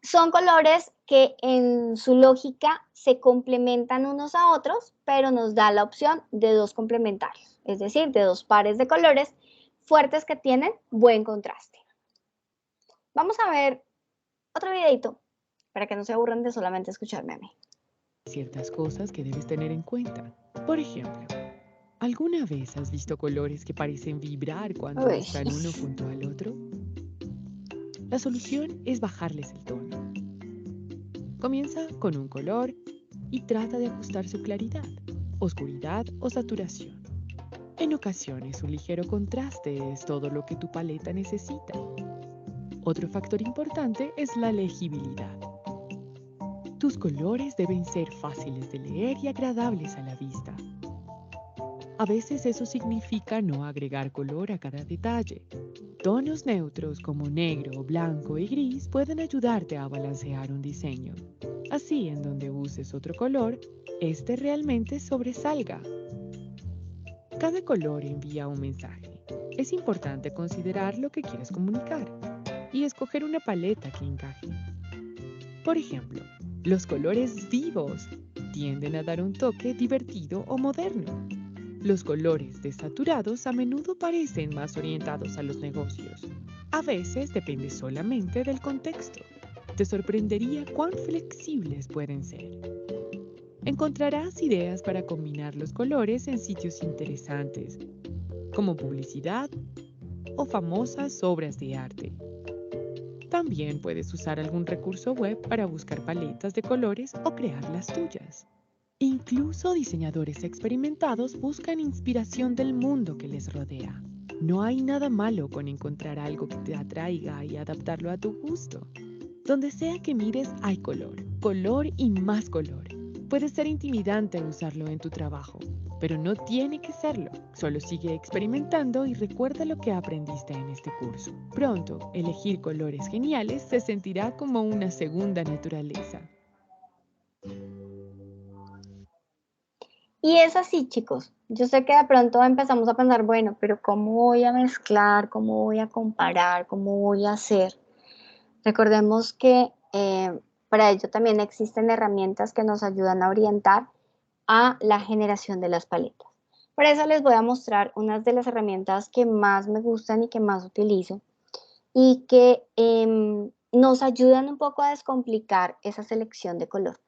Son colores que en su lógica se complementan unos a otros, pero nos da la opción de 2 complementarios, es decir, de 2 pares de colores fuertes que tienen buen contraste. Vamos a ver otro videito para que no se aburran de solamente escucharme a mí. Ciertas cosas que debes tener en cuenta. Por ejemplo, ¿alguna vez has visto colores que parecen vibrar cuando están uno junto al otro? La solución es bajarles el tono. Comienza con un color y trata de ajustar su claridad, oscuridad o saturación. En ocasiones, un ligero contraste es todo lo que tu paleta necesita. Otro factor importante es la legibilidad. Tus colores deben ser fáciles de leer y agradables a la vista. A veces eso significa no agregar color a cada detalle. Tonos neutros como negro, blanco y gris pueden ayudarte a balancear un diseño. Así, en donde uses otro color, este realmente sobresalga. Cada color envía un mensaje. Es importante considerar lo que quieres comunicar y escoger una paleta que encaje. Por ejemplo, los colores vivos tienden a dar un toque divertido o moderno. Los colores desaturados a menudo parecen más orientados a los negocios. A veces depende solamente del contexto. Te sorprendería cuán flexibles pueden ser. Encontrarás ideas para combinar los colores en sitios interesantes, como publicidad o famosas obras de arte. También puedes usar algún recurso web para buscar paletas de colores o crear las tuyas. Incluso diseñadores experimentados buscan inspiración del mundo que les rodea. No hay nada malo con encontrar algo que te atraiga y adaptarlo a tu gusto. Donde sea que mires hay color, color y más color. Puede ser intimidante usarlo en tu trabajo, pero no tiene que serlo. Solo sigue experimentando y recuerda lo que aprendiste en este curso. Pronto, elegir colores geniales se sentirá como una segunda naturaleza. Y es así, chicos. Yo sé que de pronto empezamos a pensar, bueno, pero ¿cómo voy a mezclar? ¿Cómo voy a comparar? ¿Cómo voy a hacer? Recordemos que para ello también existen herramientas que nos ayudan a orientar a la generación de las paletas. Por eso les voy a mostrar unas de las herramientas que más me gustan y que más utilizo y que nos ayudan un poco a descomplicar esa selección de color.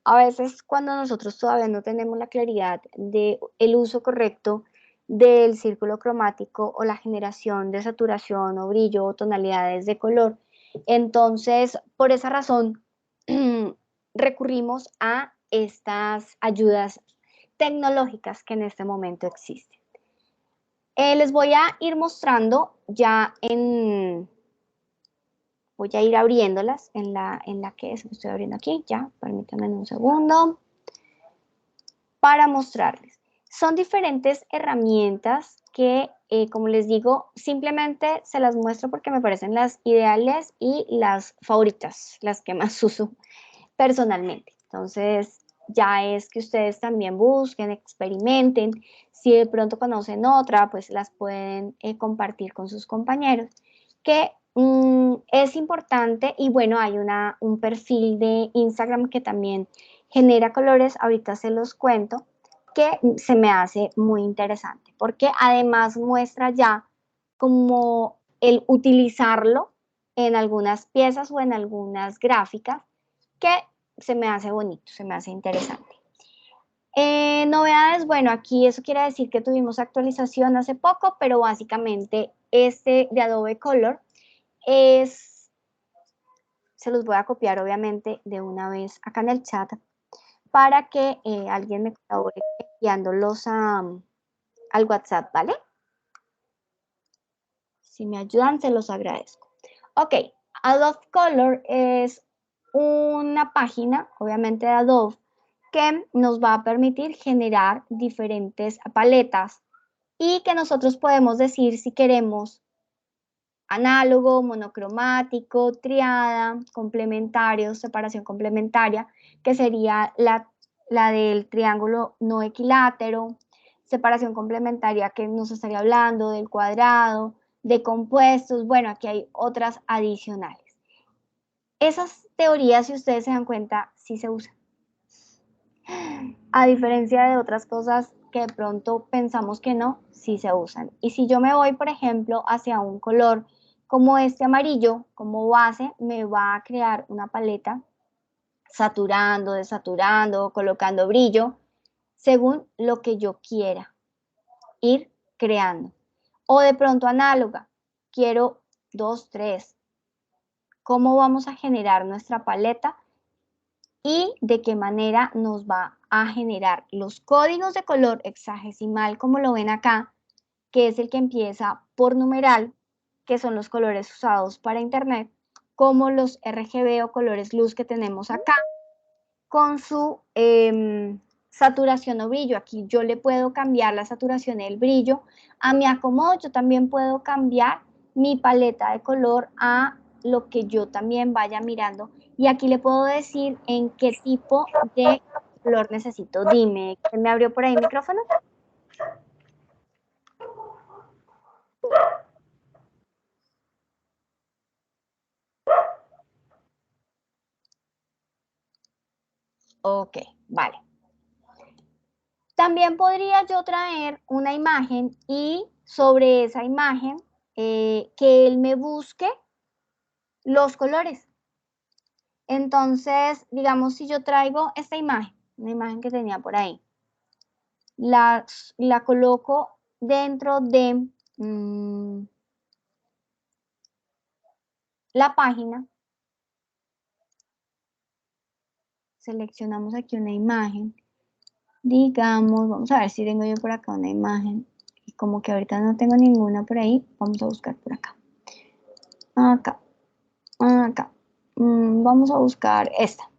A veces cuando nosotros todavía no tenemos la claridad del uso correcto del círculo cromático o la generación de saturación o brillo o tonalidades de color, entonces por esa razón recurrimos a estas ayudas tecnológicas que en este momento existen. Les voy a ir mostrando ya voy a ir abriéndolas en la que estoy abriendo aquí, ya, permítanme un segundo, para mostrarles. Son diferentes herramientas que, como les digo, simplemente se las muestro porque me parecen las ideales y las favoritas, las que más uso personalmente. Entonces, ya es que ustedes también busquen, experimenten. Si de pronto conocen otra, pues las pueden compartir con sus compañeros. Que es importante y bueno, hay un perfil de Instagram que también genera colores, ahorita se los cuento, que se me hace muy interesante, porque además muestra ya como el utilizarlo en algunas piezas o en algunas gráficas que se me hace bonito, se me hace interesante. Novedades, bueno, aquí eso quiere decir que tuvimos actualización hace poco, pero básicamente este de Adobe Color se los voy a copiar obviamente de una vez acá en el chat para que alguien me colabore enviándolos al WhatsApp, ¿vale? Si me ayudan, se los agradezco. Ok, Adobe Color es una página, obviamente de Adobe, que nos va a permitir generar diferentes paletas y que nosotros podemos decir si queremos análogo, monocromático, triada, complementario, separación complementaria, que sería la del triángulo no equilátero, separación complementaria que nos estaría hablando del cuadrado, de compuestos, bueno, aquí hay otras adicionales. Esas teorías, si ustedes se dan cuenta, sí se usan. A diferencia de otras cosas que de pronto pensamos que no, sí se usan. Y si yo me voy, por ejemplo, hacia un color como este amarillo, como base, me va a crear una paleta saturando, desaturando, colocando brillo, según lo que yo quiera ir creando. O de pronto análoga, quiero 2, 3. ¿Cómo vamos a generar nuestra paleta? Y de qué manera nos va a generar los códigos de color hexadecimal, como lo ven acá, que es el que empieza por numeral, que son los colores usados para internet, como los RGB o colores luz que tenemos acá, con su saturación o brillo. Aquí yo le puedo cambiar la saturación y el brillo a mi acomodo. Yo también puedo cambiar mi paleta de color a lo que yo también vaya mirando. Y aquí le puedo decir en qué tipo de color necesito. Dime, ¿quién me abrió por ahí el micrófono? Ok, vale. También podría yo traer una imagen y sobre esa imagen que él me busque los colores. Entonces, digamos, si yo traigo esta imagen, una imagen que tenía por ahí, la coloco dentro de la página, seleccionamos aquí una imagen, digamos, vamos a ver si tengo yo por acá una imagen, y como que ahorita no tengo ninguna por ahí, vamos a buscar por acá. Acá, acá. Vamos a buscar esta.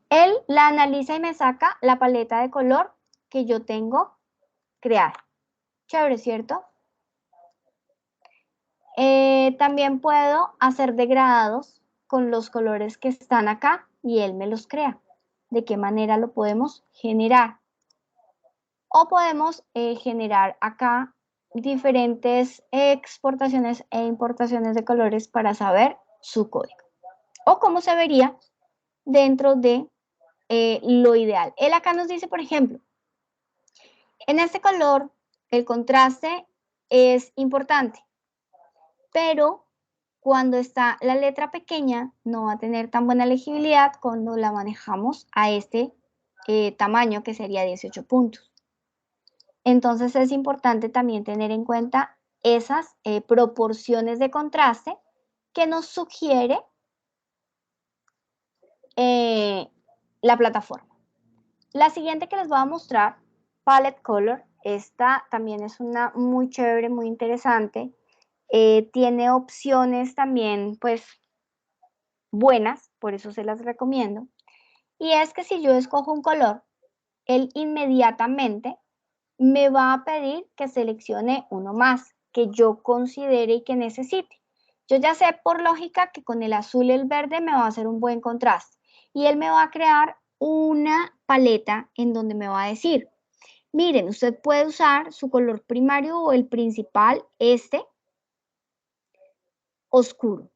Él la analiza y me saca la paleta de color que yo tengo creada. Chévere, ¿cierto? También puedo hacer degradados con los colores que están acá y él me los crea. ¿De qué manera lo podemos generar? O podemos generar acá diferentes exportaciones e importaciones de colores para saber su código. O cómo se vería dentro de lo ideal. Él acá nos dice, por ejemplo, en este color el contraste es importante, pero cuando está la letra pequeña no va a tener tan buena legibilidad cuando la manejamos a este tamaño que sería 18 puntos. Entonces es importante también tener en cuenta esas proporciones de contraste que nos sugiere la plataforma. La siguiente que les voy a mostrar, Palette Color, esta también es una muy chévere, muy interesante. Tiene opciones también, pues, buenas, por eso se las recomiendo. Y es que si yo escojo un color, él inmediatamente me va a pedir que seleccione uno más que yo considere y que necesite. Yo ya sé por lógica que con el azul y el verde me va a hacer un buen contraste. Y él me va a crear una paleta en donde me va a decir, miren, usted puede usar su color primario o el principal, este, oscuro.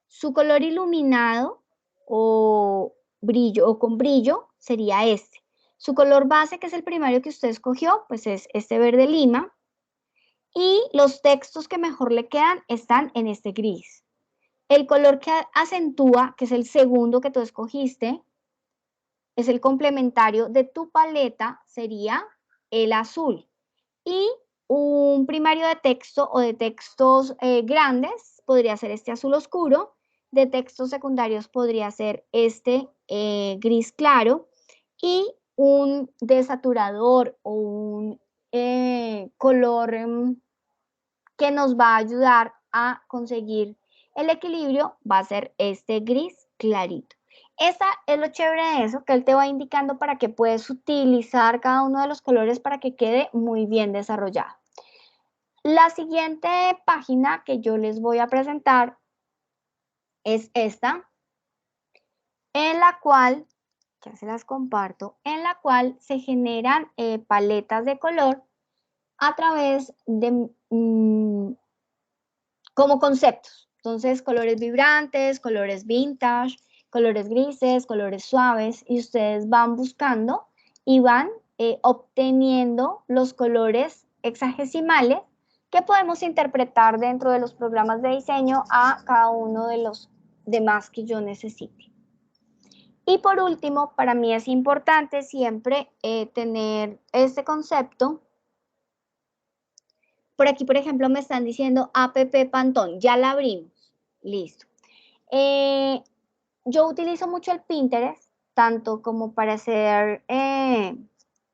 Su color iluminado o brillo o con brillo sería este. Su color base, que es el primario que usted escogió, pues es este verde lima. Y los textos que mejor le quedan están en este gris. El color que acentúa, que es el segundo que tú escogiste, es el complementario de tu paleta, sería el azul. Y un primario de texto o de textos grandes podría ser este azul oscuro. De textos secundarios podría ser este gris claro. Y un desaturador o un color que nos va a ayudar a conseguir el equilibrio va a ser este gris clarito. Esa es lo chévere de eso, que él te va indicando para que puedes utilizar cada uno de los colores para que quede muy bien desarrollado. La siguiente página que yo les voy a presentar es esta, en la cual, ya se las comparto, en la cual se generan paletas de color a través de como conceptos. Entonces, colores vibrantes, colores vintage, colores grises, colores suaves, y ustedes van buscando y van obteniendo los colores hexagesimales que podemos interpretar dentro de los programas de diseño a cada uno de los demás que yo necesite. Y por último, para mí es importante siempre tener este concepto. Por aquí, por ejemplo, me están diciendo app Pantone, ya la abrimos, listo. Yo utilizo mucho el Pinterest, tanto como para hacer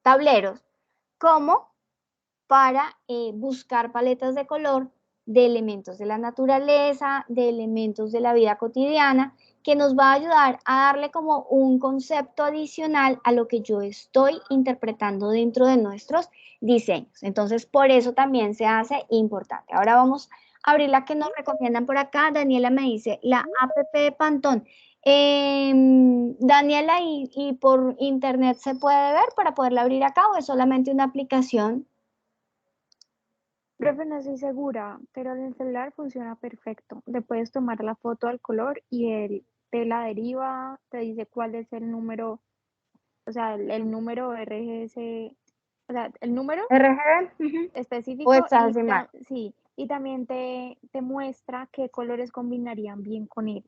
tableros, como para buscar paletas de color de elementos de la naturaleza, de elementos de la vida cotidiana, que nos va a ayudar a darle como un concepto adicional a lo que yo estoy interpretando dentro de nuestros diseños. Entonces, por eso también se hace importante. Ahora vamos a abrir la que nos recomiendan por acá. Daniela me dice, la app de Pantone. Daniela, ¿y por internet se puede ver para poderla abrir acá o es solamente una aplicación? Profe, no estoy segura, pero en el celular funciona perfecto. Le puedes tomar la foto al color y él te la deriva, te dice cuál es el número, o sea, el número RGS, o sea, el número RGB o específico hexadecimal. sí, y también te muestra qué colores combinarían bien con él.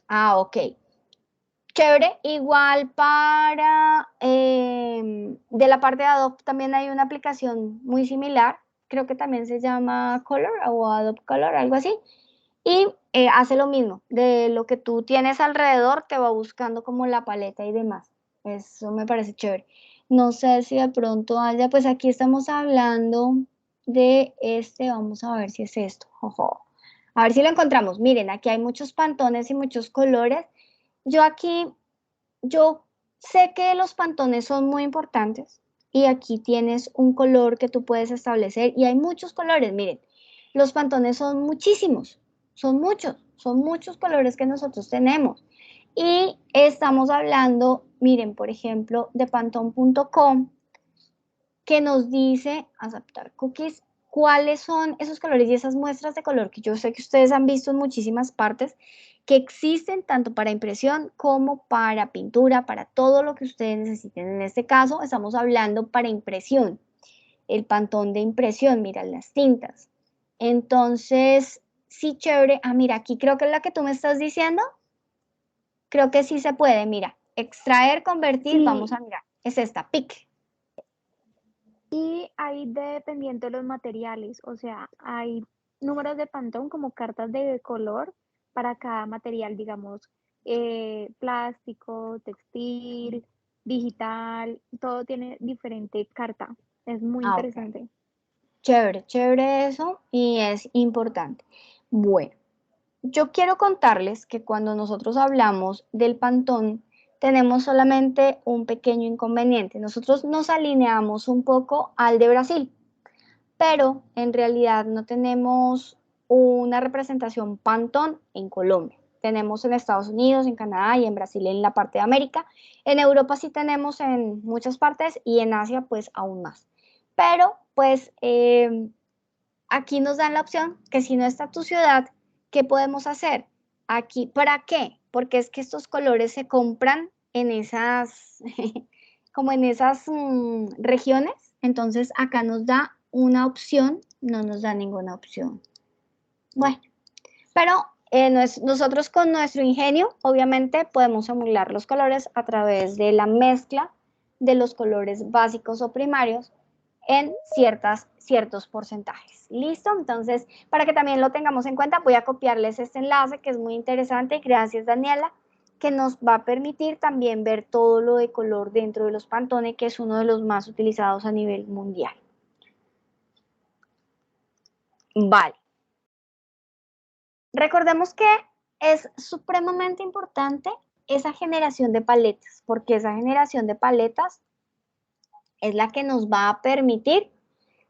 Ah, ok. Chévere. Igual para de la parte de Adobe también hay una aplicación muy similar. Creo que también se llama Color o Adobe Color, algo así. Y hace lo mismo. De lo que tú tienes alrededor, te va buscando como la paleta y demás. Eso me parece chévere. No sé si de pronto haya, pues aquí estamos hablando de este, vamos a ver si es esto. Ojo. A ver si lo encontramos. Miren, aquí hay muchos pantones y muchos colores. Yo sé que los pantones son muy importantes y aquí tienes un color que tú puedes establecer y hay muchos colores, miren, los pantones son muchísimos, son muchos colores que nosotros tenemos y estamos hablando, miren, por ejemplo, de pantone.com que nos dice aceptar cookies, cuáles son esos colores y esas muestras de color que yo sé que ustedes han visto en muchísimas partes, que existen tanto para impresión como para pintura, para todo lo que ustedes necesiten. En este caso, estamos hablando para impresión, el pantón de impresión, mira, las tintas. Entonces, sí, chévere. Ah, mira, aquí creo que es la que tú me estás diciendo. Creo que sí se puede, mira. Extraer, convertir, Sí. vamos a mirar. Es esta, PIC. Y ahí dependiendo de los materiales, o sea, hay números de Pantone como cartas de color para cada material, digamos, plástico, textil, digital, todo tiene diferente carta. Es muy Ah, ok. interesante. Chévere, chévere eso y es importante. Bueno, yo quiero contarles que cuando nosotros hablamos del Pantone, tenemos solamente un pequeño inconveniente. Nosotros nos alineamos un poco al de Brasil, pero en realidad no tenemos una representación Pantone en Colombia. Tenemos en Estados Unidos, en Canadá y en Brasil en la parte de América. En Europa sí tenemos en muchas partes y en Asia pues aún más. Pero pues aquí nos dan la opción que si no está tu ciudad, ¿qué podemos hacer? Aquí, ¿para qué? Porque es que estos colores se compran en esas, como en esas regiones. Entonces acá nos da una opción, no nos da ninguna opción. Bueno, pero nosotros con nuestro ingenio, obviamente, podemos emular los colores a través de la mezcla de los colores básicos o primarios en ciertos porcentajes. ¿Listo? Entonces, para que también lo tengamos en cuenta, voy a copiarles este enlace que es muy interesante. Gracias, Daniela, que nos va a permitir también ver todo lo de color dentro de los Pantone, que es uno de los más utilizados a nivel mundial. Vale. Recordemos que es supremamente importante esa generación de paletas, porque esa generación de paletas es la que nos va a permitir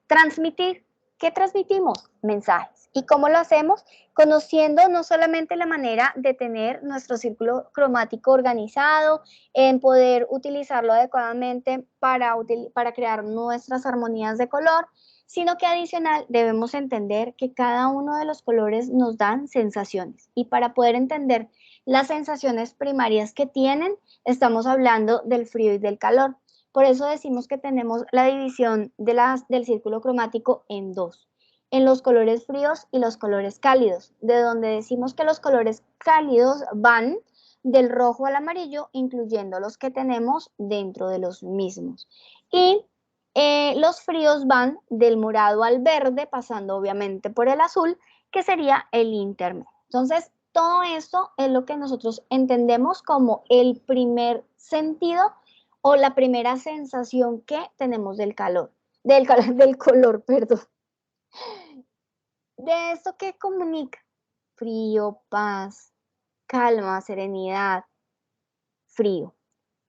transmitir. ¿Qué transmitimos? Mensajes. ¿Y cómo lo hacemos? Conociendo no solamente la manera de tener nuestro círculo cromático organizado, en poder utilizarlo adecuadamente para crear nuestras armonías de color, sino que adicional debemos entender que cada uno de los colores nos dan sensaciones. Y para poder entender las sensaciones primarias que tienen, estamos hablando del frío y del calor. Por eso decimos que tenemos la división del círculo cromático en dos, en los colores fríos y los colores cálidos, de donde decimos que los colores cálidos van del rojo al amarillo, incluyendo los que tenemos dentro de los mismos. Y los fríos van del morado al verde, pasando obviamente por el azul, que sería el intermedio. Entonces, todo esto es lo que nosotros entendemos como el primer sentido o la primera sensación que tenemos del calor. del color, perdón. De esto que comunica frío, paz, calma, serenidad, frío.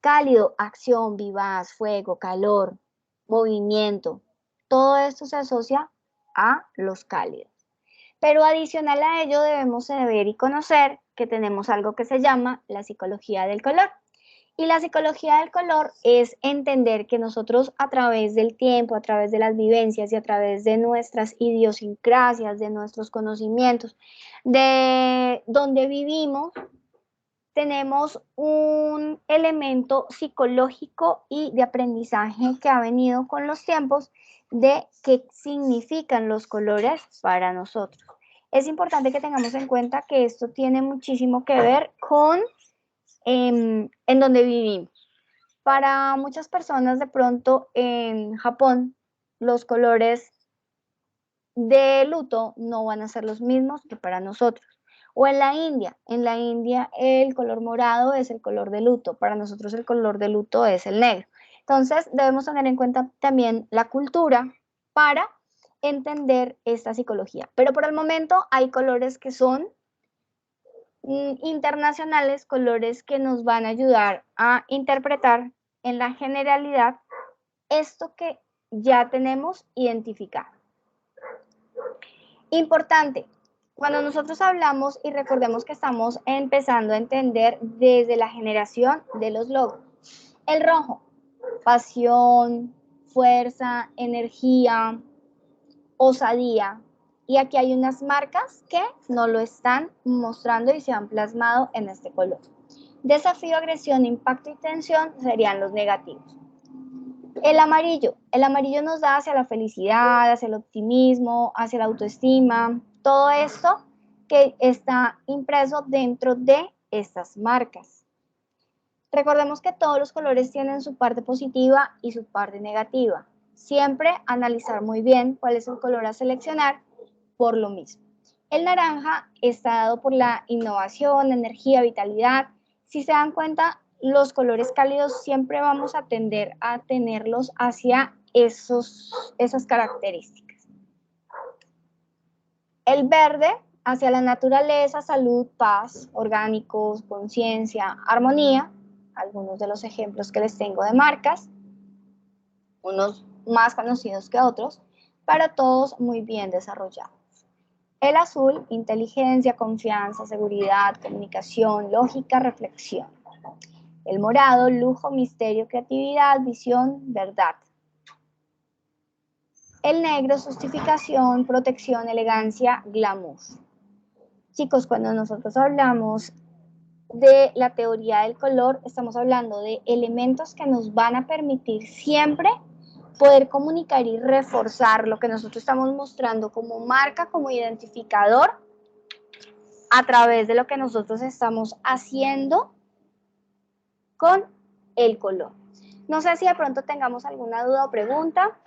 Cálido, acción, vivaz, fuego, calor, movimiento. Todo esto se asocia a los cálidos. Pero adicional a ello debemos saber y conocer que tenemos algo que se llama la psicología del color. Y la psicología del color es entender que nosotros a través del tiempo, a través de las vivencias y a través de nuestras idiosincrasias, de nuestros conocimientos, de donde vivimos, tenemos un elemento psicológico y de aprendizaje que ha venido con los tiempos de qué significan los colores para nosotros. Es importante que tengamos en cuenta que esto tiene muchísimo que ver con en donde vivimos. Para muchas personas de pronto en Japón los colores de luto no van a ser los mismos que para nosotros. O en la India el color morado es el color de luto, para nosotros el color de luto es el negro. Entonces debemos tener en cuenta también la cultura para entender esta psicología. Pero por el momento hay colores que son internacionales, colores que nos van a ayudar a interpretar en la generalidad esto que ya tenemos identificado. Importante, cuando nosotros hablamos y recordemos que estamos empezando a entender desde la generación de los logos. El rojo, pasión, fuerza, energía, osadía. Y aquí hay unas marcas que no lo están mostrando y se han plasmado en este color. Desafío, agresión, impacto y tensión serían los negativos. El amarillo nos da hacia la felicidad, hacia el optimismo, hacia la autoestima, todo esto que está impreso dentro de estas marcas. Recordemos que todos los colores tienen su parte positiva y su parte negativa. Siempre analizar muy bien cuál es el color a seleccionar por lo mismo. El naranja está dado por la innovación, energía, vitalidad. Si se dan cuenta, los colores cálidos siempre vamos a tender a tenerlos hacia esas características. El verde hacia la naturaleza, salud, paz, orgánicos, conciencia, armonía. Algunos de los ejemplos que les tengo de marcas, unos más conocidos que otros, pero todos muy bien desarrollados. El azul, inteligencia, confianza, seguridad, comunicación, lógica, reflexión. El morado, lujo, misterio, creatividad, visión, verdad. El negro, justificación, protección, elegancia, glamour. Chicos, cuando nosotros hablamos de la teoría del color, estamos hablando de elementos que nos van a permitir siempre poder comunicar y reforzar lo que nosotros estamos mostrando como marca, como identificador, a través de lo que nosotros estamos haciendo con el color. No sé si de pronto tengamos alguna duda o pregunta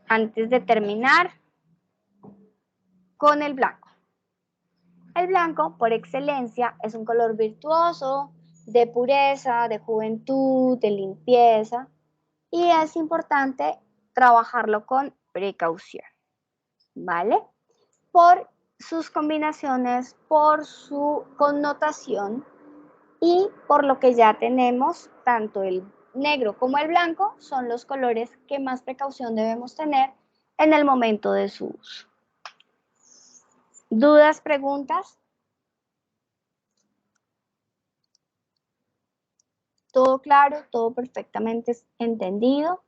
antes de terminar con el blanco. El blanco, por excelencia, es un color virtuoso, de pureza, de juventud, de limpieza, y es importante trabajarlo con precaución, ¿vale? Por sus combinaciones, por su connotación y por lo que ya tenemos, tanto el negro como el blanco son los colores que más precaución debemos tener en el momento de su uso. ¿Dudas, preguntas? ¿Todo claro? ¿Todo perfectamente entendido?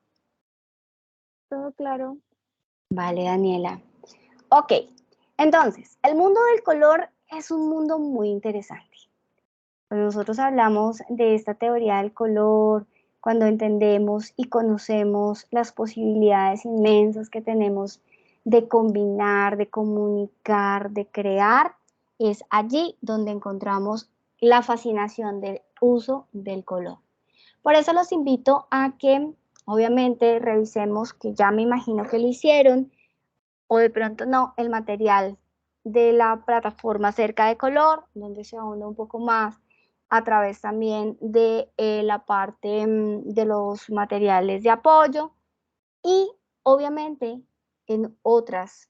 Todo claro. Vale, Daniela. Ok, entonces, el mundo del color es un mundo muy interesante. Cuando nosotros hablamos de esta teoría del color, cuando entendemos y conocemos las posibilidades inmensas que tenemos de combinar, de comunicar, de crear, es allí donde encontramos la fascinación del uso del color. Por eso los invito a que, obviamente, revisemos, que ya me imagino que lo hicieron, o de pronto no, el material de la plataforma Acerca de Color, donde se ahonda un poco más a través también de la parte de los materiales de apoyo, Y obviamente en otras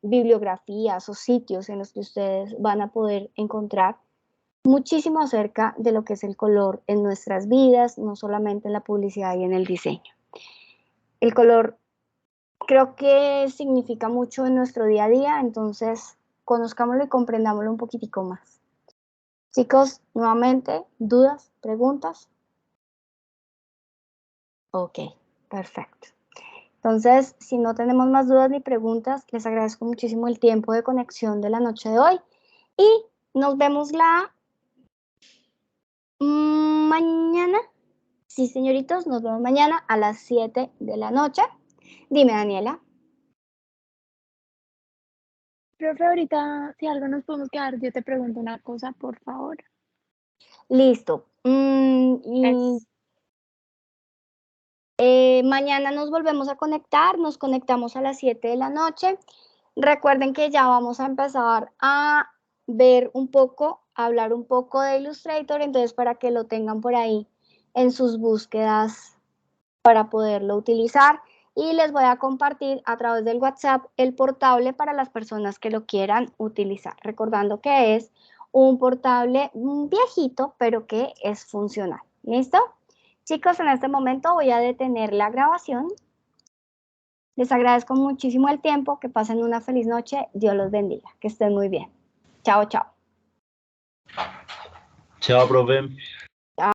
bibliografías o sitios en los que ustedes van a poder encontrar muchísimo acerca de lo que es el color en nuestras vidas, no solamente en la publicidad y en el diseño. El color creo que significa mucho en nuestro día a día, entonces conozcámoslo y comprendámoslo un poquitico más. Chicos, nuevamente, ¿dudas? ¿Preguntas? Ok, perfecto. Entonces, si no tenemos más dudas ni preguntas, les agradezco muchísimo el tiempo de conexión de la noche de hoy y nos vemos la mañana. Sí, señoritos, nos vemos mañana a las 7 de la noche. Dime, Daniela. Profe, ahorita, si algo nos podemos quedar, yo te pregunto una cosa, por favor. Listo. Gracias. Mañana nos volvemos a conectar, nos conectamos a las 7 de la noche. Recuerden que ya vamos a empezar a ver un poco, a hablar un poco de Illustrator, entonces para que lo tengan por ahí en sus búsquedas para poderlo utilizar. Y les voy a compartir a través del WhatsApp el portable para las personas que lo quieran utilizar. Recordando que es un portable viejito, pero que es funcional. ¿Listo? Chicos, en este momento voy a detener la grabación. Les agradezco muchísimo el tiempo, que pasen una feliz noche, Dios los bendiga, que estén muy bien. Chao, chao. Chao, profe.